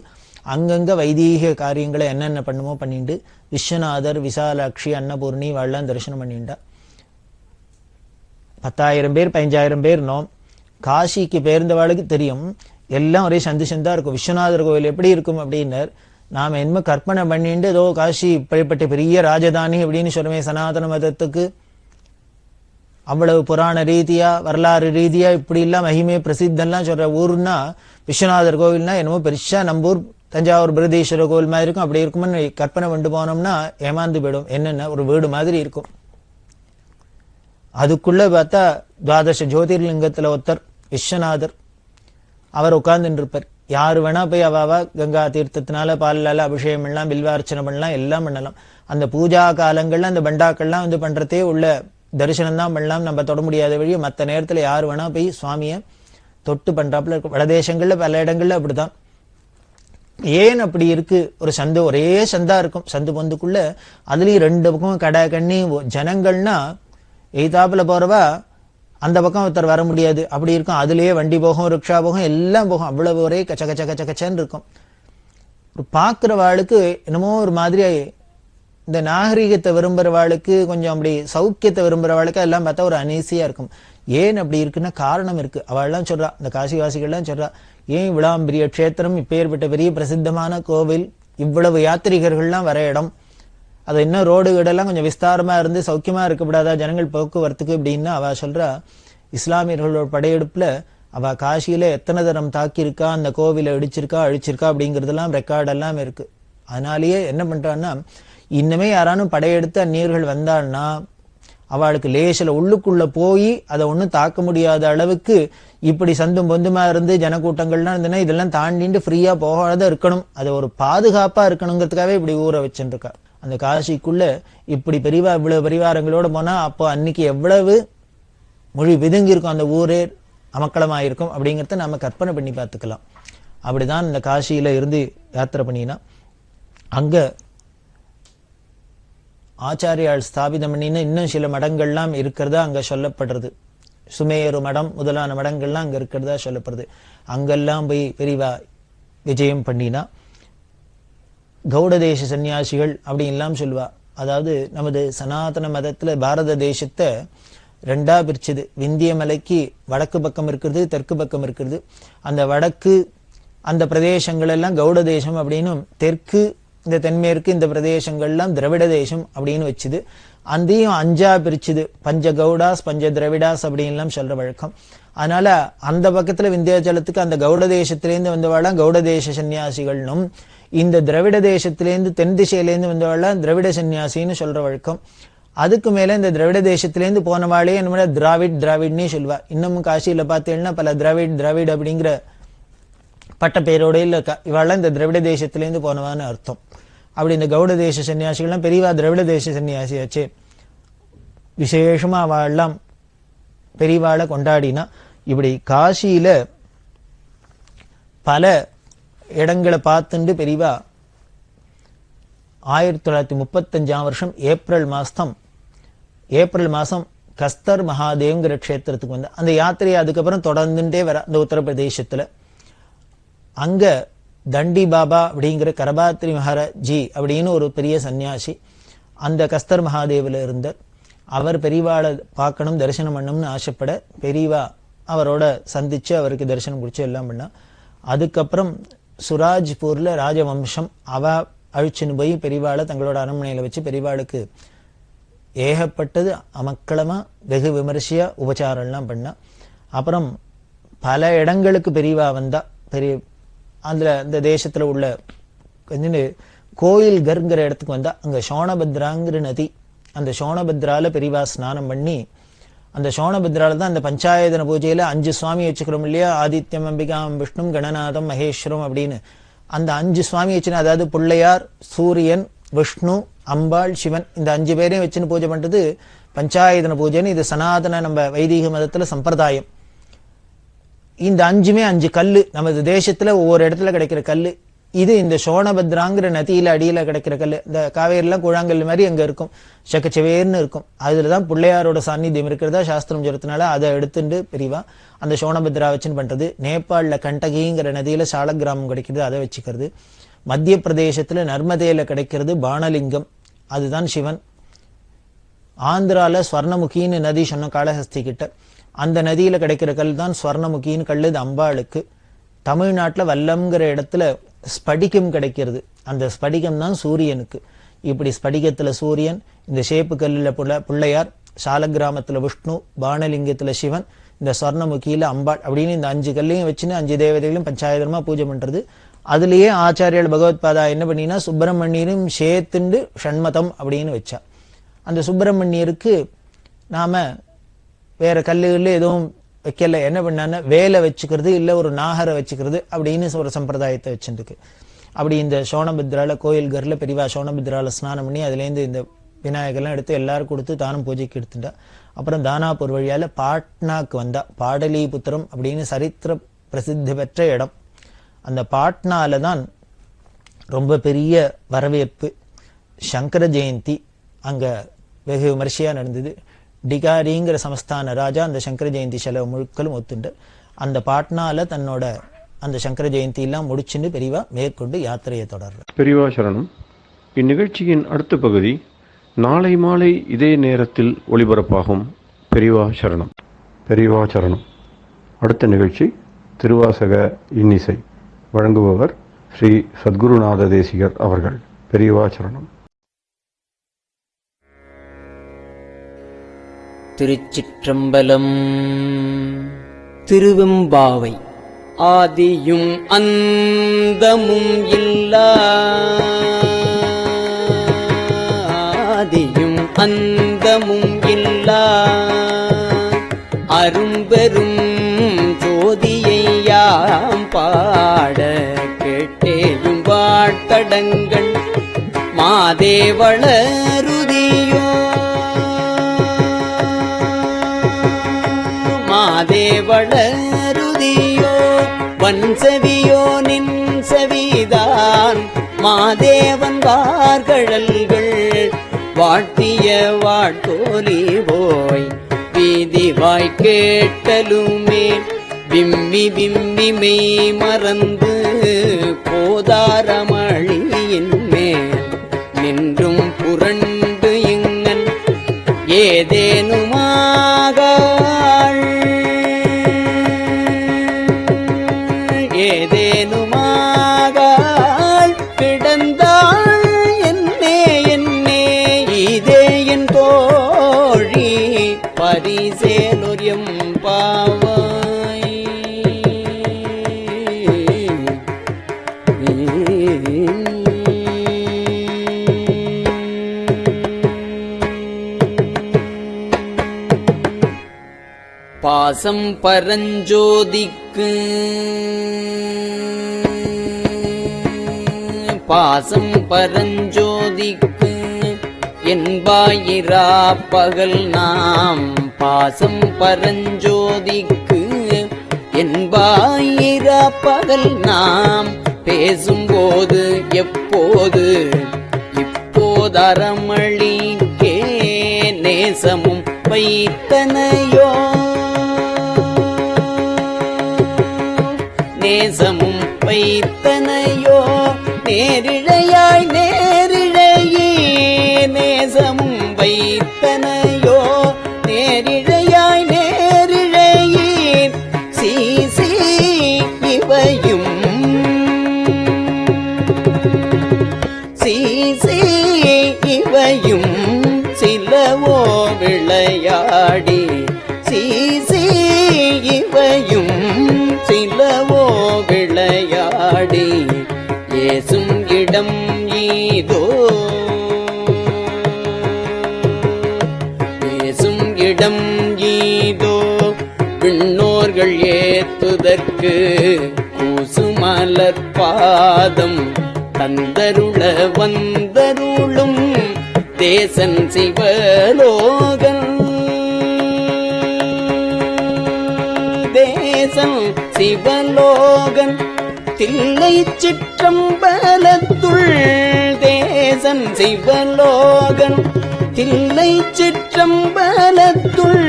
[SPEAKER 5] அங்கங்க வைதீக காரியங்களை என்னென்ன பண்ணுமோ பண்ணிட்டு விஸ்வநாதர், விசாலாட்சி, அன்னபூர்ணி வாழலாம் தரிசனம் பண்ணிட்டா. 10,000 பேர் 15,000 பேர் நோம். காசிக்கு பேர்ந்தவாளுக்கு தெரியும், எல்லாம் ஒரே சந்து சந்தா இருக்கும். விஸ்வநாதர் கோவில் எப்படி இருக்கும் அப்படின்னர், நாம என்ன கற்பனை பண்ணிட்டு ஏதோ காசி இப்படிப்பட்ட பெரிய ராஜதானி அப்படின்னு சொல்லுவேன். சனாதன மதத்துக்கு அவ்வளவு புராண ரீதியா வரலாறு ரீதியா இப்படி எல்லாம் மகிமே பிரசித்தம்லாம் சொல்ற ஊர்னா விஸ்வநாதர் கோவில்னா என்னமோ பெருசா நம்பூர் தஞ்சாவூர் பிரகதீஸ்வர கோவில் மாதிரி இருக்கும். அப்படி இருக்கும்னு கற்பனை கொண்டு போனோம்னா ஏமாந்து போயிடும். என்னென்ன ஒரு வீடு மாதிரி இருக்கும். அதுக்குள்ள பார்த்தா 12 ஜோதிர்லிங்கத்துல ஒருத்தர் விஸ்வநாதர், அவர் உட்கார்ந்துட்டு இருப்பார். யாரு வேணா போய் அவாவா கங்கா தீர்த்தத்தினால பாலால அபிஷேகம் பண்ணலாம், பில்வார்ச்சனை பண்ணலாம், எல்லாம் பண்ணலாம். அந்த பூஜா காலங்கள்ல அந்த பண்டாக்கள்லாம் வந்து பண்றதே உள்ள தரிசனம் தான் பண்ணலாம், நம்ம தொட முடியாத வழி. மற்ற நேரத்துல யாரு வேணா போய் சுவாமிய தொட்டு பண்றாப்புல இருக்கும். வடதேசங்கள்ல பல இடங்கள்ல அப்படிதான். ஏன் அப்படி இருக்கு? ஒரு சந்து, ஒரே சந்தா இருக்கும். சந்து பொந்துக்குள்ள அதுலயும் 2 பக்கம் கடை கண்ணி ஜனங்கள்னா எய்தாப்புல போறவா அந்த பக்கம் ஒருத்தர் வர முடியாது, அப்படி இருக்கும். அதுலயே வண்டி போகும், ரிக்ஷா போகும், எல்லாம் போகும். அவ்வளவு ஒரே கச்ச கச்ச கச்ச கச்சன்னு இருக்கும். பாக்குறவாளுக்கு என்னமோ ஒரு மாதிரி, இந்த நாகரிகத்தை விரும்புறவாளுக்கு, கொஞ்சம் அப்படி சௌக்கியத்தை விரும்புறவாளுக்கு எல்லாம் பார்த்தா ஒரு அனீசியா இருக்கும். ஏன் அப்படி இருக்குன்னா காரணம் இருக்கு. அவள்லாம் சொல்றா, இந்த காசிவாசிகள்லாம் சொல்றா, ஏன் இவ்வளவு பெரிய க்ஷேத்திரம், இப்பேற்பட்ட பெரிய பிரசித்தமான கோவில், இவ்வளவு யாத்திரிகர்கள்லாம் வர இடம், அது இன்னும் ரோடு வீடெல்லாம் கொஞ்சம் விஸ்தாரமா இருந்து சௌக்கியமா இருக்கக்கூடாதா ஜனங்கள் போக்குவரத்துக்கு அப்படின்னு அவ சொல்றா. இஸ்லாமியர்களோட படையெடுப்புல அவ காசியில எத்தனை தரம் தாக்கியிருக்கா, அந்த கோவிலை இடிச்சிருக்கா அழிச்சிருக்கா அப்படிங்கறதெல்லாம் ரெக்கார்டெல்லாம் இருக்கு. அதனாலேயே என்ன பண்றான்னா, இன்னமே யாரானும் படையெடுத்து அந்நியர்கள் வந்தாள்னா அவளுக்கு லேசில் உள்ளுக்குள்ள போய் அதை ஒன்றும் தாக்க முடியாத அளவுக்கு இப்படி சந்தும் பொந்துமா இருந்து ஜனக்கூட்டங்கள்லாம் இருந்ததுன்னா இதெல்லாம் தாண்டிட்டு ஃப்ரீயா போகாத இருக்கணும், அது ஒரு பாதுகாப்பா இருக்கணுங்கிறதுக்காகவே இப்படி ஊரை வச்சுருக்கா. அந்த காசிக்குள்ள இப்படி இவ்வளவு பரிவாரங்களோட போனா அப்போ அன்னைக்கு எவ்வளவு மொழி விதுங்கி இருக்கும், அந்த ஊரே அமக்களமாயிருக்கும் அப்படிங்கிறத நாம கற்பனை பண்ணி பார்த்துக்கலாம். அப்படிதான் இந்த காசியில இருந்து யாத்திரை பண்ணினா அங்க ஆச்சாரியால் ஸ்தாபிதம் பண்ணின இன்னும் சில மடங்கள்லாம் இருக்கிறதா அங்க சொல்லப்படுறது. சுமேரு மடம் முதலான மடங்கள்லாம் அங்க இருக்கிறதா சொல்லப்படுறது. அங்கெல்லாம் போய் பெரிவா விஜயம் பண்ணினா கௌடதேச சன்னியாசிகள் அப்படின்லாம் சொல்லுவா. அதாவது நமது சனாதன மதத்துல பாரத தேசத்தை ரெண்டா பிரிச்சது. விந்திய மலைக்கு வடக்கு பக்கம் இருக்கிறது, தெற்கு பக்கம் இருக்கிறது. அந்த வடக்கு அந்த பிரதேசங்கள் எல்லாம் கௌட தேசம் அப்படின்னும், தெற்கு இந்த தென்மேற்கு இந்த பிரதேசங்கள்லாம் திராவிட தேசம் அப்படின்னு வச்சுது. அந்தையும் 5ஆ பிரிச்சுது. பஞ்ச கௌடாஸ் பஞ்ச திராவிடாஸ் அப்படின்லாம் சொல்ற வழக்கம். அதனால அந்த பக்கத்துல விந்தியாச்சலத்துக்கு அந்த கௌட தேசத்திலேருந்து வந்தவாழம் கௌட தேச சன்னியாசிகள்னும், இந்த திராவிட தேசத்திலேருந்து தென் திசையிலேருந்து வந்தவாழம் திராவிட சன்னியாசின்னு சொல்ற வழக்கம். அதுக்கு மேல இந்த திராவிட தேசத்திலேருந்து போனவாளே என்ன திராவிட்னே சொல்லுவா. இன்னமும் காசியில பார்த்தீங்கன்னா பல திராவிட் அப்படிங்கிற பட்ட பேரோட இல்ல இவாள் இந்த திராவிட தேசத்திலேருந்து போனவான்னு அர்த்தம். அப்படி இந்த கௌட தேச சன்னியாசிகள்லாம் பெரியவா திராவிட தேச சன்னியாசியாச்சே, விசேஷமா அவெல்லாம் பெரியவாளை கொண்டாடினா. இப்படி காசியில பல இடங்களை பார்த்துண்டு பெரியவா 1935ஆம் வருஷம் ஏப்ரல் மாசம் கஸ்தர் மகாதேவ்ங்கிற க்ஷேத்திரத்துக்கு வந்த அந்த யாத்திரையை அதுக்கப்புறம் தொடர்ந்துட்டே வர அந்த உத்தரப்பிரதேசத்துல. அங்க தண்டி பாபா அப்படிங்கிற கரபாத்திரி மகாராஜி அப்படின்னு ஒரு பெரிய சன்னியாசி அந்த கஸ்தர் மகாதேவில இருந்தார். அவர் பெரியவாளை பார்க்கணும் தரிசனம் பண்ணணும்னு ஆசைப்பட பெரியவா அவரோட சந்திச்சு அவருக்கு தரிசனம் குடிச்சு எல்லாம் பண்ணா. அதுக்கப்புறம் சுராஜ்பூர்ல ராஜவம்சம் அவ அழிச்சுன்னு போய் பெரியவாளை தங்களோட அரண்மனையில வச்சு பெரியவாளுக்கு ஏகப்பட்டது அமக்களமா வெகு விமரிசையா உபச்சாரம்லாம் பண்ணா. அப்புறம் பல இடங்களுக்கு பெரியவா வந்தா. அதுல அந்த தேசத்துல உள்ள கோயில் கர்ங்கிற இடத்துக்கு வந்தா. அங்க சோனபத்ராங்கிற நதி, அந்த சோனபத்ரால பெரியவா ஸ்நானம் பண்ணி, அந்த சோனபத்ரால தான் அந்த பஞ்சாயதன பூஜையில 5 சுவாமி வச்சுக்கிறோம் இல்லையா, ஆதித்யம் அம்பிகாம் விஷ்ணும் கணநாதம் மகேஸ்வரம் அப்படின்னு. அந்த 5 சுவாமி வச்சுன்னு, அதாவது பிள்ளையார் சூரியன் விஷ்ணு அம்பாள் சிவன், இந்த 5 பேரையும் வச்சுன்னு பூஜை பண்றது பஞ்சாயதன பூஜைன்னு. இது சனாதன நம்ம வைதிக மதத்துல சம்பிரதாயம். இந்த 5மே 5 கல்லு, நமது தேசத்துல ஒவ்வொரு இடத்துல கிடைக்கிற கல்லு. இது இந்த சோனபத்ராங்கிற நதியில அடியில கிடைக்கிற கல்லு. இந்த காவேரிலாம் கூழாங்கல் மாதிரி அங்க இருக்கும், செக்கச்சவேர்னு இருக்கும். அதுலதான் பிள்ளையாரோட சாநித்தியம் இருக்கிறதா சாஸ்திரம் சொல்றதுனால அதை எடுத்துட்டு பெரியவா அந்த சோனபத்ரா வச்சுன்னு பண்றது. நேபாளில கண்டகிங்கிற நதியில சாலக்கிராமம் கிடைக்கிறது, அதை வச்சுக்கிறது. மத்திய பிரதேசத்துல நர்மதையில கிடைக்கிறது பானலிங்கம், அதுதான் சிவன். ஆந்திரால ஸ்வர்ணமுகின்னு நதி சொன்ன காளஹஸ்தி கிட்ட, அந்த நதியில கிடைக்கிற கல் தான் ஸ்வர்ணமுகின்னு கல், இது அம்பாளுக்கு. தமிழ்நாட்டுல வல்லம்ங்கிற இடத்துல ஸ்படிகம் கிடைக்கிறது, அந்த ஸ்படிகம் தான் சூரியனுக்கு. இப்படி ஸ்படிகத்துல சூரியன், இந்த சேப்பு கல்லுல பிள்ளையார், சாலக்கிராமத்துல விஷ்ணு, பானலிங்கத்துல சிவன், இந்த ஸ்வர்ணமுகியில அம்பாள் அப்படின்னு இந்த 5 கல்லையும் வச்சுன்னு 5 தேவதைகளும் பஞ்சாயதமா பூஜை பண்றது. அதுலயே ஆச்சாரியால் பகவத்பாதா என்ன பண்ணினா சுப்பிரமணியரும் சேர்த்துண்டு ஷண்மதம் அப்படின்னு வச்சா. அந்த சுப்பிரமணியருக்கு நாம வேற கல்லுகள்ல எதுவும் வைக்கல, என்ன பண்ணான்னா வேலை வச்சுக்கிறது இல்ல ஒரு நாகரை வச்சுக்கிறது அப்படின்னு ஒரு சம்பிரதாயத்தை வச்சுருக்கு. அப்படி இந்த சோனபத்ரால கோயில் கர்ல பெரியவா சோனபத்ரால ஸ்நானம் பண்ணி அதுலேருந்து இந்த விநாயகர்லாம் எடுத்து எல்லாரும் கொடுத்து தானும் பூஜைக்கு எடுத்துட்டா. அப்புறம் தானாப்பூர் வழியால பாட்னாக்கு வந்தா. பாடலிபுத்திரம் அப்படின்னு சரித்திர பிரசித்தி பெற்ற இடம். அந்த பாட்னால தான் ரொம்ப பெரிய வரவேற்பு. சங்கர ஜெயந்தி அங்க வெகு விமர்சையா நடந்தது. டிகாரிங்கிற சமஸ்தான ராஜா அந்த சங்கர ஜெயந்தி செலவு முழுக்களும் ஒத்துண்டு அந்த பாட்னால தன்னோட அந்த சங்கர ஜெயந்தி எல்லாம் முடிச்சுட்டு பெரியவா மேற்கொண்டு யாத்திரையை தொடர்ற.
[SPEAKER 1] பெரியவா சரணம். இந்நிகழ்ச்சியின் அடுத்த பகுதி நாளை மாலை இதே நேரத்தில் ஒளிபரப்பாகும். பெரியவா சரணம். பெரியவா சரணம். அடுத்த நிகழ்ச்சி திருவாசக இன்னிசை. வழங்குபவர் ஸ்ரீ சத்குருநாத தேசிகர் அவர்கள். பெரியவா சரணம்.
[SPEAKER 6] திருச்சிற்றம்பலம். திருவெம்பாவை ஆதியும் அந்தமும் இல்லா ஆதியும் அந்தமும் இல்லா அரும்பெரும் ஜோதியை யாம் பாட கேட்டேயும் வாழ்த்தடங்கள் மாதேவளருதியோ மாதேவளருதியோ வன்செவியோ நின் செவிதான் மாதேவன் வார்கழல்கள் வாழ்த்திய வாட்கோலி போய் வீதிவாய் கேட்டலுமே விம்மி விம்மி மெய் மறந்து போதாரமழியின் மேல் நின்றும் புரண்டு இங்கன் ஏதேனுமாகாள் ஏதேனுமாகாள் கிடந்தாள் என்னே என்னே இதே என் தோழி பரிசேலொரியம் பாவாய் பாசம் பரஞ்சோதிக்கு பாசம் பரஞ்சோதிக்கு என்பாயிரா பகல் நாம் பாசம் பரஞ்சோதிக்கு என்பாயிரா பகல் நாம் பேசும்போது எப்போது இப்போதரமளிக்கே நேசமும் வைத்தனையோ நேசமும் வைத்தனையோ நேரிழையாய் நேரிழையே நேசமும் வைத்தனையோ நேரிழையாய் நேரிழையே சீசி இவையும் சீசி இவையும் சிலவோ விளையாடி சீசி இவையும் சிலவோ விளையாடி ஏசும் இடம் ஈதோ ஏசும் இடம் ஈதோ விண்ணோர்கள் ஏத்துதற்கு கூசுமலர் பாதம் தந்தருள வந்தருளும் தேசன் சிவலோகன் தேசன் சிவலோகன் தில்லை சிற்றம்பலத்துள் தேசன் சிவலோகன் தில்லை சிற்றம்பலத்துள்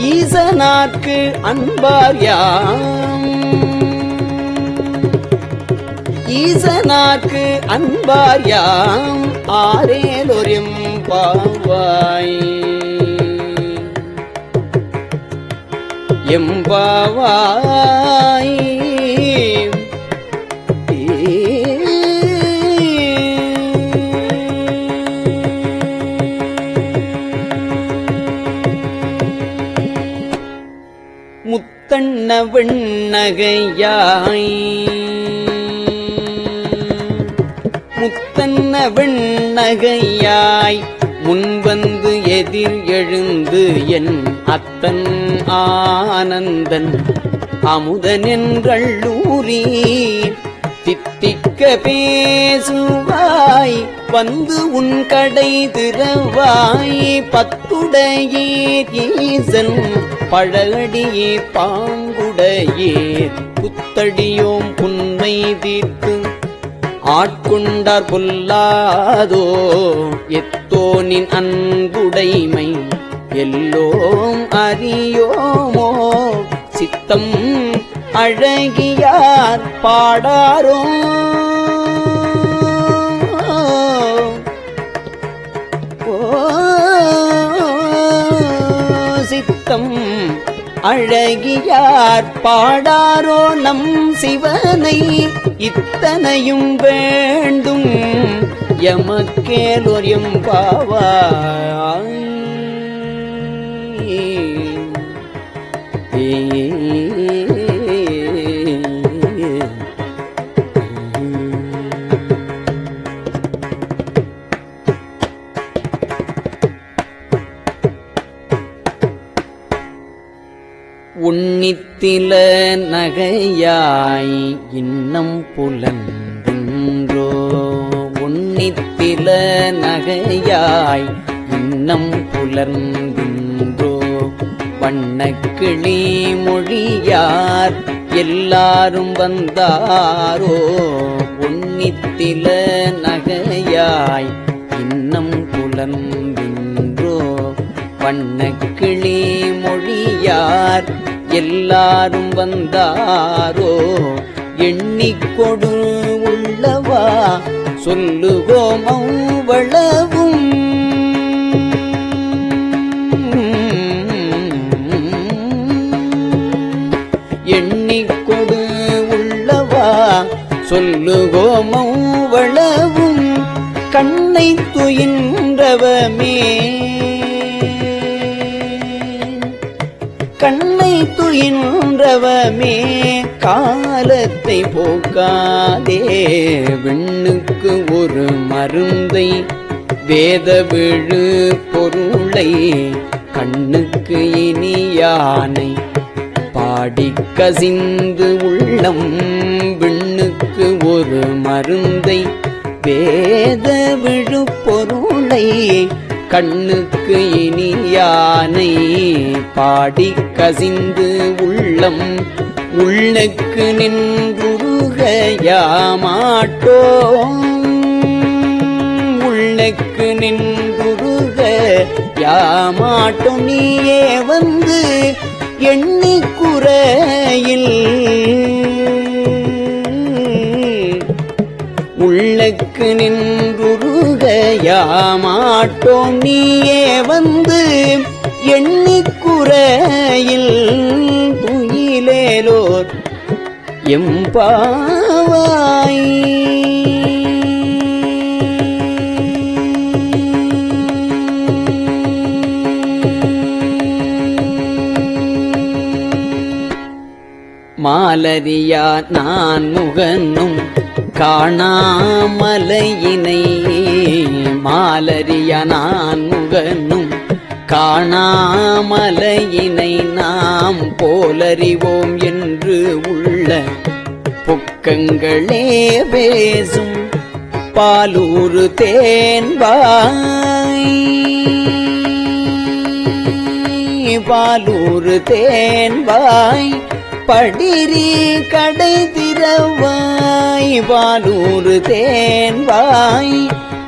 [SPEAKER 6] ஈசனார்க்கு அன்பார் யாம் ஈசனார்க்கு அன்பார் யாம் ஆரேலொரும் பாவாய் எம்பாவாய் முத்தண்ண வெண்ணகையாய் முத்தன்ன வெண்ணகையாய் முன்வந்து எதிர் எழுந்து என் அத்தன் ஆனந்தன் அமுதனென்றள்ளூரி தித்திக்க பேசுவாய் வந்து உன் கடை திறவாய் பத்துடையீர் ஈசன் பழகடியே பாங்குடையீர் புத்தடியோம் புன்மை தீர்த்து ஆட்கொண்டார் பொல்லாதோ எத்தோனின் அன்புடைமை எல்லோம் அறியோமோ சித்தம் அழகியார் பாடாரோ சித்தம் அழகியார் பாடாரோ நம் சிவனை இத்தனையும் வேண்டும் எமக்கேலோர் எம்பாவாய் உன்னித்தில நகையாய் இன்னம் புலன்கின்றோ. உன்னித்தில நகையாய் இன்னம் புலர்கின்றோ. வண்ணக்கிளி மொழியார் எல்லாரும் வந்தாரோ. உன்னித்தில நகையாய் இன்னம் புலர்கின்றோ. வண்ணக்கிளி மொழியார் எல்லாரும் வந்தாரோ. எண்ணிக்கொடு உள்ளவா சொல்லுவோம் அவ்வளவும். எண்ணிக்கொடு உள்ளவா சொல்லுவோம் அவ்வளவும். கண்ணை துயின்றவமே கண்ணை துயின்றவமே காலத்தை போக்காதே. விண்ணுக்கு ஒரு மருந்தை வேத விழு பொருளை கண்ணுக்கு இனியானை பாடி கசிந்து உள்ளம். விண்ணுக்கு ஒரு மருந்தை வேத விழு பொருளை கண்ணுக்கு இனியானை பாடி கசிந்து உள்ளம். உள்ளுக்கு நின்றுருக யாமாட்டோம். உள்ளுக்கு நின்றுருக யாமாட்டோம். நீயே வந்து எண்ணிக்குறையில் உள்ளுக்கு நின்றுருக யாமாட்டோம். நீயே வந்து எண்ணிக்குறையில் துயிலேலோர் எம்பாவாய். மாலரியா நான் முகனும் காணாமலையினை. மாலரியா நான் முகனும் காணாமலையினை நாம் போலறிவோம் என்று உள்ள பொக்கங்களே பேசும் பாலூரு தேன்பாய். பாலூரு தேன்பாய் படிரி கடை திறவாய். பாலூரு தேன்பாய்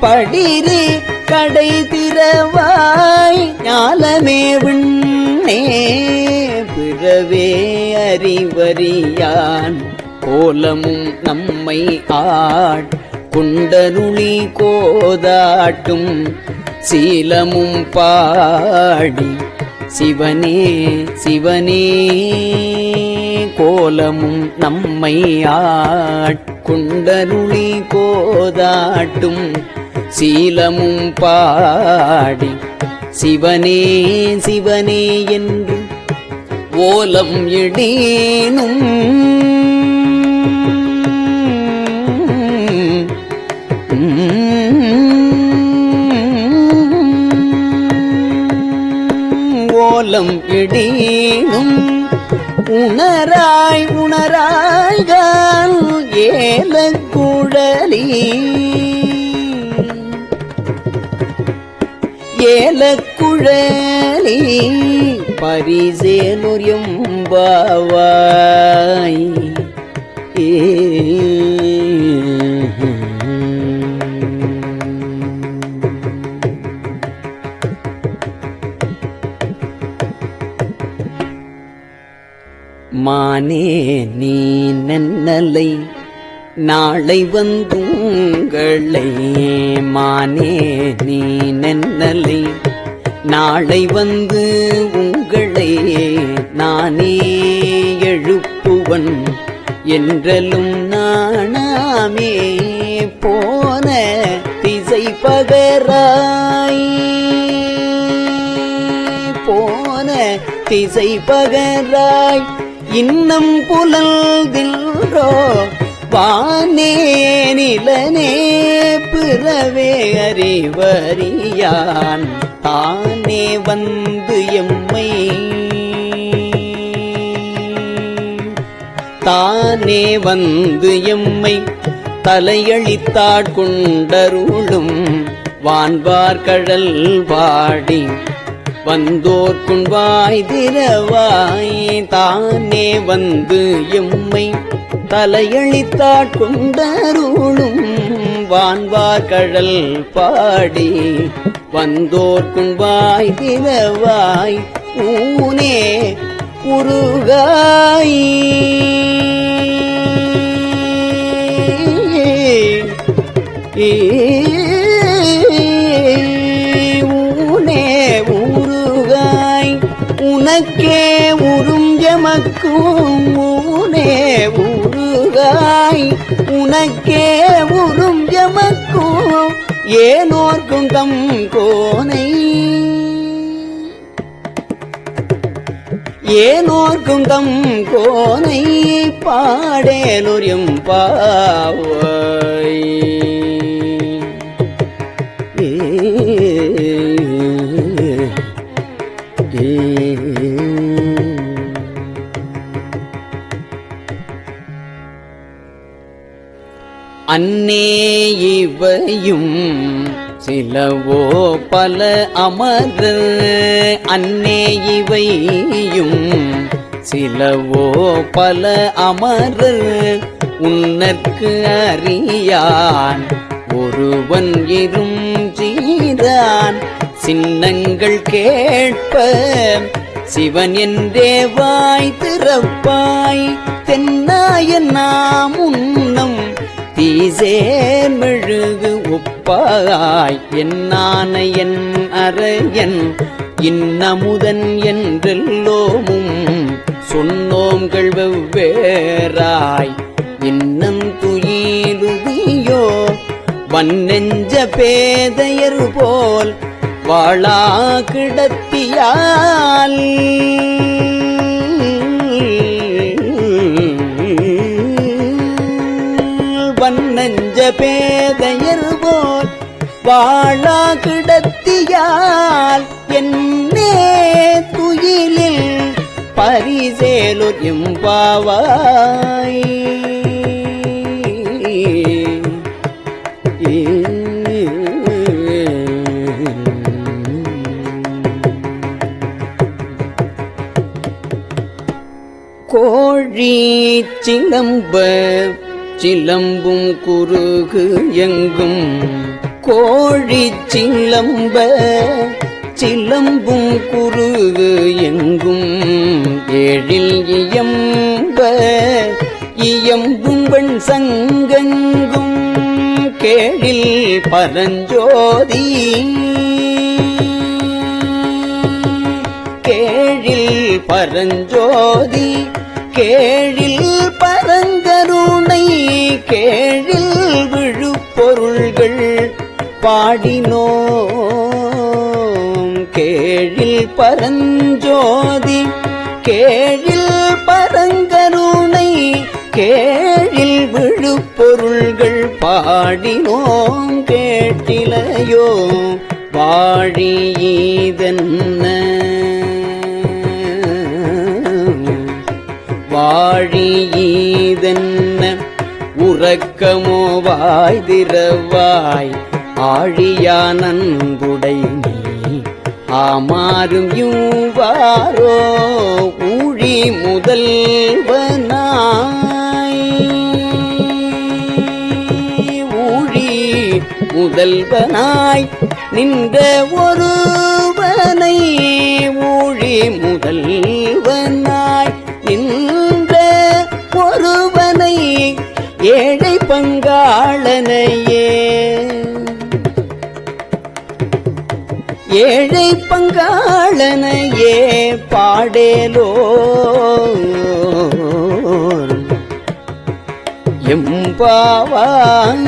[SPEAKER 6] படிரி கடை திறவாய். ஞாலமே விண்ணே பிறவே அறிவறியான் கோலமும் நம்மை குண்டருளி கோதாட்டும் சீலமும் பாடி சிவனே சிவனே கோலமும் நம்மை குண்டருளி கோதாட்டும் சீலமும் பாடி சிவனே சிவனே என்று ஓலம் இடேனும் ஓலம் இடேனும் உணராய் உணராய்கால் ஏலக்குழலி ஏலக்குழலி பரிசேலூர் எம்பாவாய். மானே நீ நன்னலை நாளை வந்துங்களை. மானே நீ நன்னலை நாளை வந்து உங்களை நானே எழுப்புவன் என்றலும் நாணாமே போன திசை பகராய். போன திசை பகராய் இன்னம் புலல்தில்ரோ வானே நிலனே பிறவே அறிவறியான் தானே வந்து எம்மை தானே வந்து எம்மை தலையளித்தாட்கொண்டருளும் வான்பார்கழல் பாடி வந்தோர்க்குன் வாய் திறவாய். தானே வந்து எம்மை தலையளித்தாட்கொண்டருளும் வான்பார்கழல் பாடி வந்தோர்க்குன் வாய் திறவாய். ஊனே உருகாய் ஊனே உருகாய் உனக்கே உறும் எமக்கும். ஊனே உருகாய் உனக்கே உறும் எமக்கும் ஏனோர்க்கும் தம் கோனை. ஏனோர்க்கும் தம் கோனை பாடேனொரும் பாவை. அன்னே இவையும் சிலவோ பல அமரர். அன்னே இவையும் சிலவோ பல அமரர் உன்னற்கு அறியான் ஒருவன் இரும் சீரான். சின்னங்கள் கேட்ப சிவன் என்றே வாய் திறப்பாய். தென்னாயன் நாம் உன்னம் தீசேர் மெழுகு ஒப்பாய். என்னான என் அரையன் இன்னமுதன் என்றெல்லோமும் சொன்னோங்கள் வெவ்வேறாய். இன்னம் துயிலுதியோ வன்னெஞ்ச பேதையர் போல் வாழா கிடத்தியால். வன்னெஞ்ச பேதையர் போல் வாழா கிடத்தியால். என்னே துயிலில் பரிசேலோர் எம்பாவாய். கோழி சிலம்ப சிலம்பும் குறுகு எங்கும். கோழி சிலம்ப சிலம்பும் குறுகு எங்கும். ஏழில் இயம்ப இயம்பும் வெண் சங்கெங்கும். கேழில் பரஞ்சோதி கேழில் பரஞ்சோதி கேழில் பரங்கருணை. கேழில் விழுப்பொருள்கள் பாடினோம். கேழில் பரஞ்சோதி கேழில் பரங்கருணை. கேழில் விழுப்பொருள்கள் பாடினோம். கேட்டிலையோ வாழியீதன்ன வாழியீதன்ன உறக்கமோ வாய் திறவாய். ஆழியானன்புடை நீ ஆமாறும் யூவாரோ ஊழி முதல்வனாய். ஊழி முதல்வனாய் நின்ற ஒருவனை. ஊழி முதல்வனாய் நின்ற ஒருவனை ஏழை பங்காளனையே. ஏழை பங்காளனையே பாடேலோ எம்பாவாய்.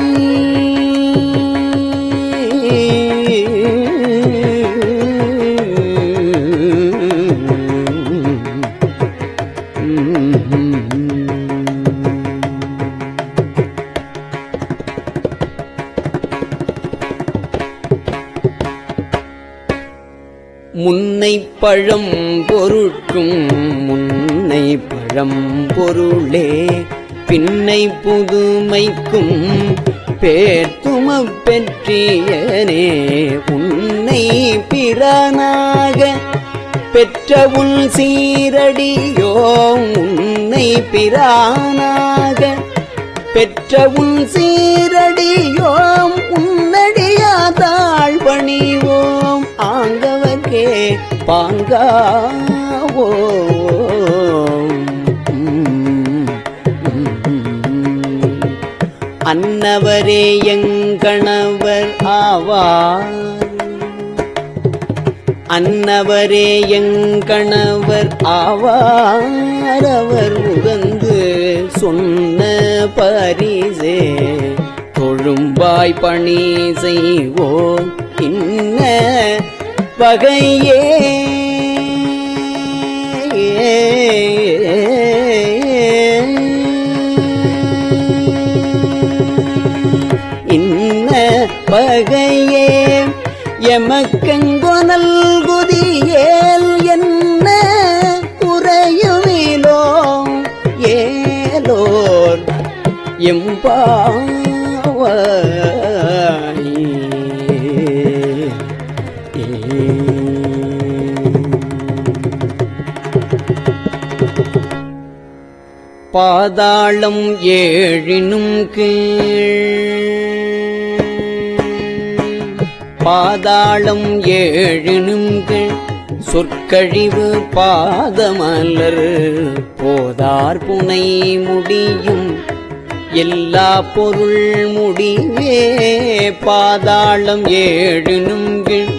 [SPEAKER 6] முன்னை பழம் பொருட்கும் முன்னை பழம் பழம்பொருளே பின்னை புதுமைக்கும் பேர்த்துமப் பெற்றியனே உன்னை பிரானாக பெற்ற உன் சீரடியோ உன்னை பிரானாக பெற்ற உன் சீரடியோம் உன்னடியாதாள் பணிவோம் ஆங்கவர்க்கே பாங்காவோ அன்னவரே எங்கணவர் ஆவார் அன்னவரே எங்கணவர் ஆவார் அவர் உகந்து சொன்ன பரிசே தொழும்பாய் பணி செய்வோம் இன்ன வகையே இன்ன வகையே எமக்கெங்கொனல் குதியேல் என்ன குறையுமிலோ ஏலோர் எம்பாவாய் பாதாளம் ஏழினும் கீழ் பாதாளம் ஏழினும் கீழ் சொற்கழிவு பாதமலர் போதார் புனை முடியும் எல்லா பொருள் முடிவே பாதாளம் ஏழினும் கீழ்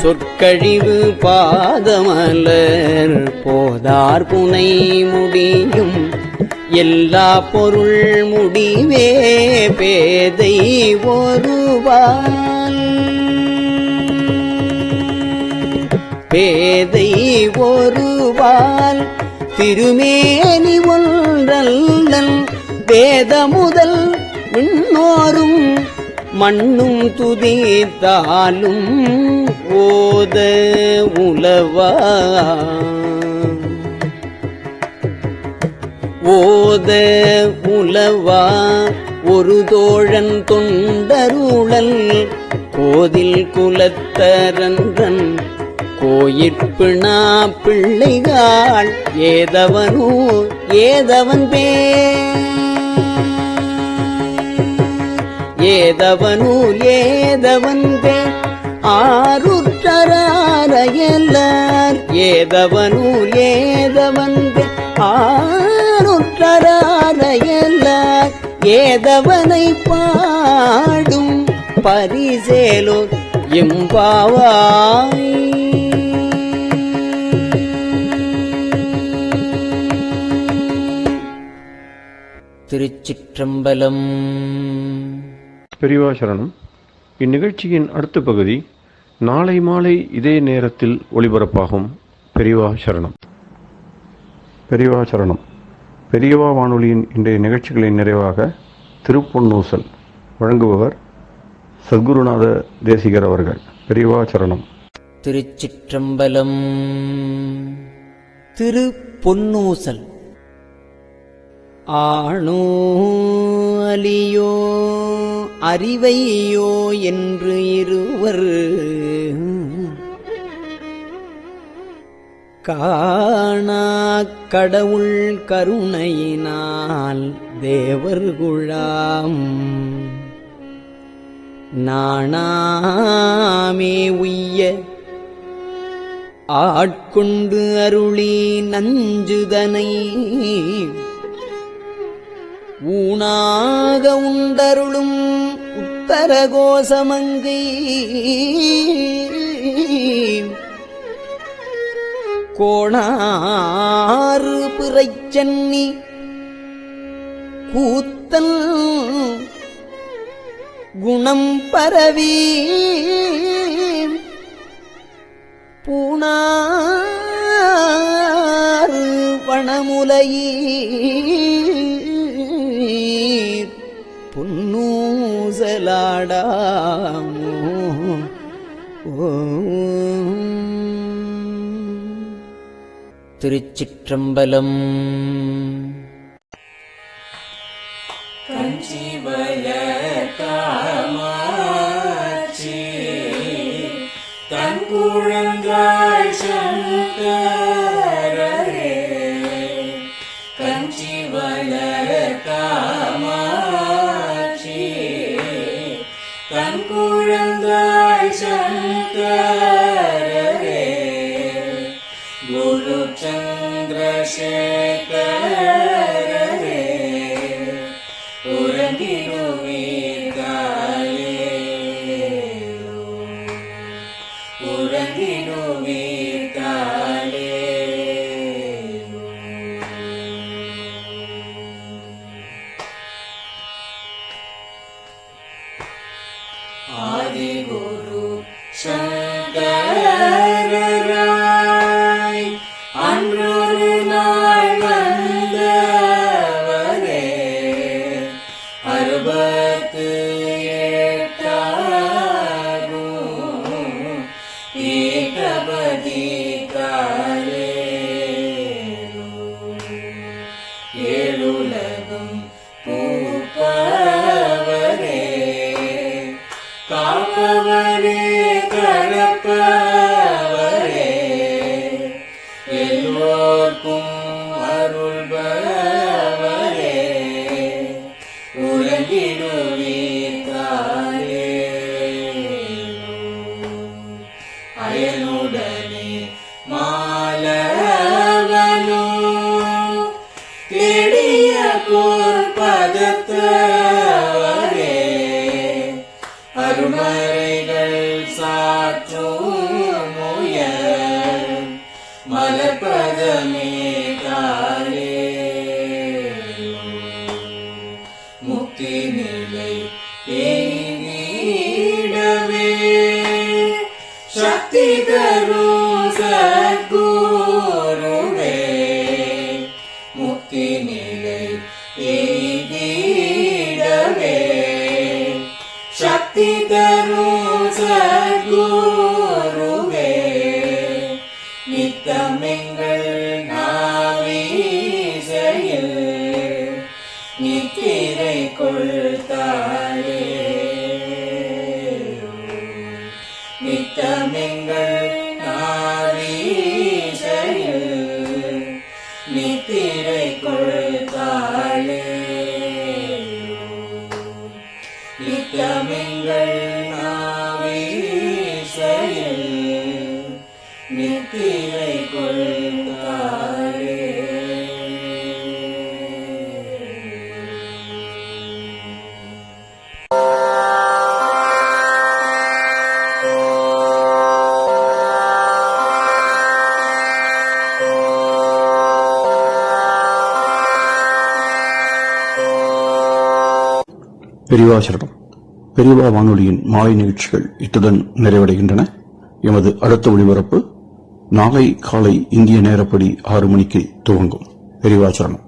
[SPEAKER 6] சொற்கழிவு பாதமலர் போதார் புனை முடியும் எல்லா பொருள் முடிவே பேதை ஒருவால் பேதை ஒருவால் திருமேனி ஒன்றல் வேத முதல் விண்ணோரும் மண்ணும் துதித்தாலும் ஓத உலவா ஓத உலவா ஒரு தோழன் தொண்டருளல் கோதில் குலத்தரன்றன் கோயிற்பிணா பிள்ளைகாள் ஏதவனோ ஏதவன் ஏதவனூல் ஏதவன் ஆருற்றராரையல்லார் ஏதவனூல் ஏதவன் ஆருற்றராரையல்லார் ஏதவனை பாடும் பரிசேலோ எம்பாவாய். திருச்சிற்றம்பலம்.
[SPEAKER 1] பெரியவா சரணம். இந்நிகழ்ச்சியின் அடுத்த பகுதி நாளை மாலை இதே நேரத்தில் ஒளிபரப்பாகும். பெரியவா சரணம். பெரியவா சரணம். பெரியவா வானொலியின் இன்றைய நிகழ்ச்சிகளின் நிறைவாக திருப்பொன்னூசல் வழங்குபவர் சத்குருநாத தேசிகர் அவர்கள். பெரியவா சரணம்.
[SPEAKER 6] திருச்சிற்றம்பலம். திருப்பொன்னூசல். ஆணோ அலியோ அறிவையோ என்று இருவர் காணா கடவுள் கருணையினால் தேவர்குழாம் நாணாமே உய்ய ஆட்கொண்டு அருளி நஞ்சுதனை ஊனாக உண்டருளும் உத்தரகோசமங்கை கோணாறு பிறைச்சன்னி கூத்தல் குணம் பரவி பூணாறு வனமுலையீர் பொன்னூசலாடாமோ. திருச்சிற்றம்பலம்.
[SPEAKER 1] பெரியவாசரணம். பெரியவா வானொலியின் மாலை நிகழ்ச்சிகள் இத்துடன் நிறைவடைகின்றன. எமது அடுத்த ஒளிபரப்பு நாளை காலை இந்திய நேரப்படி 6 மணிக்கு துவங்கும். பெரியவாசரணம்.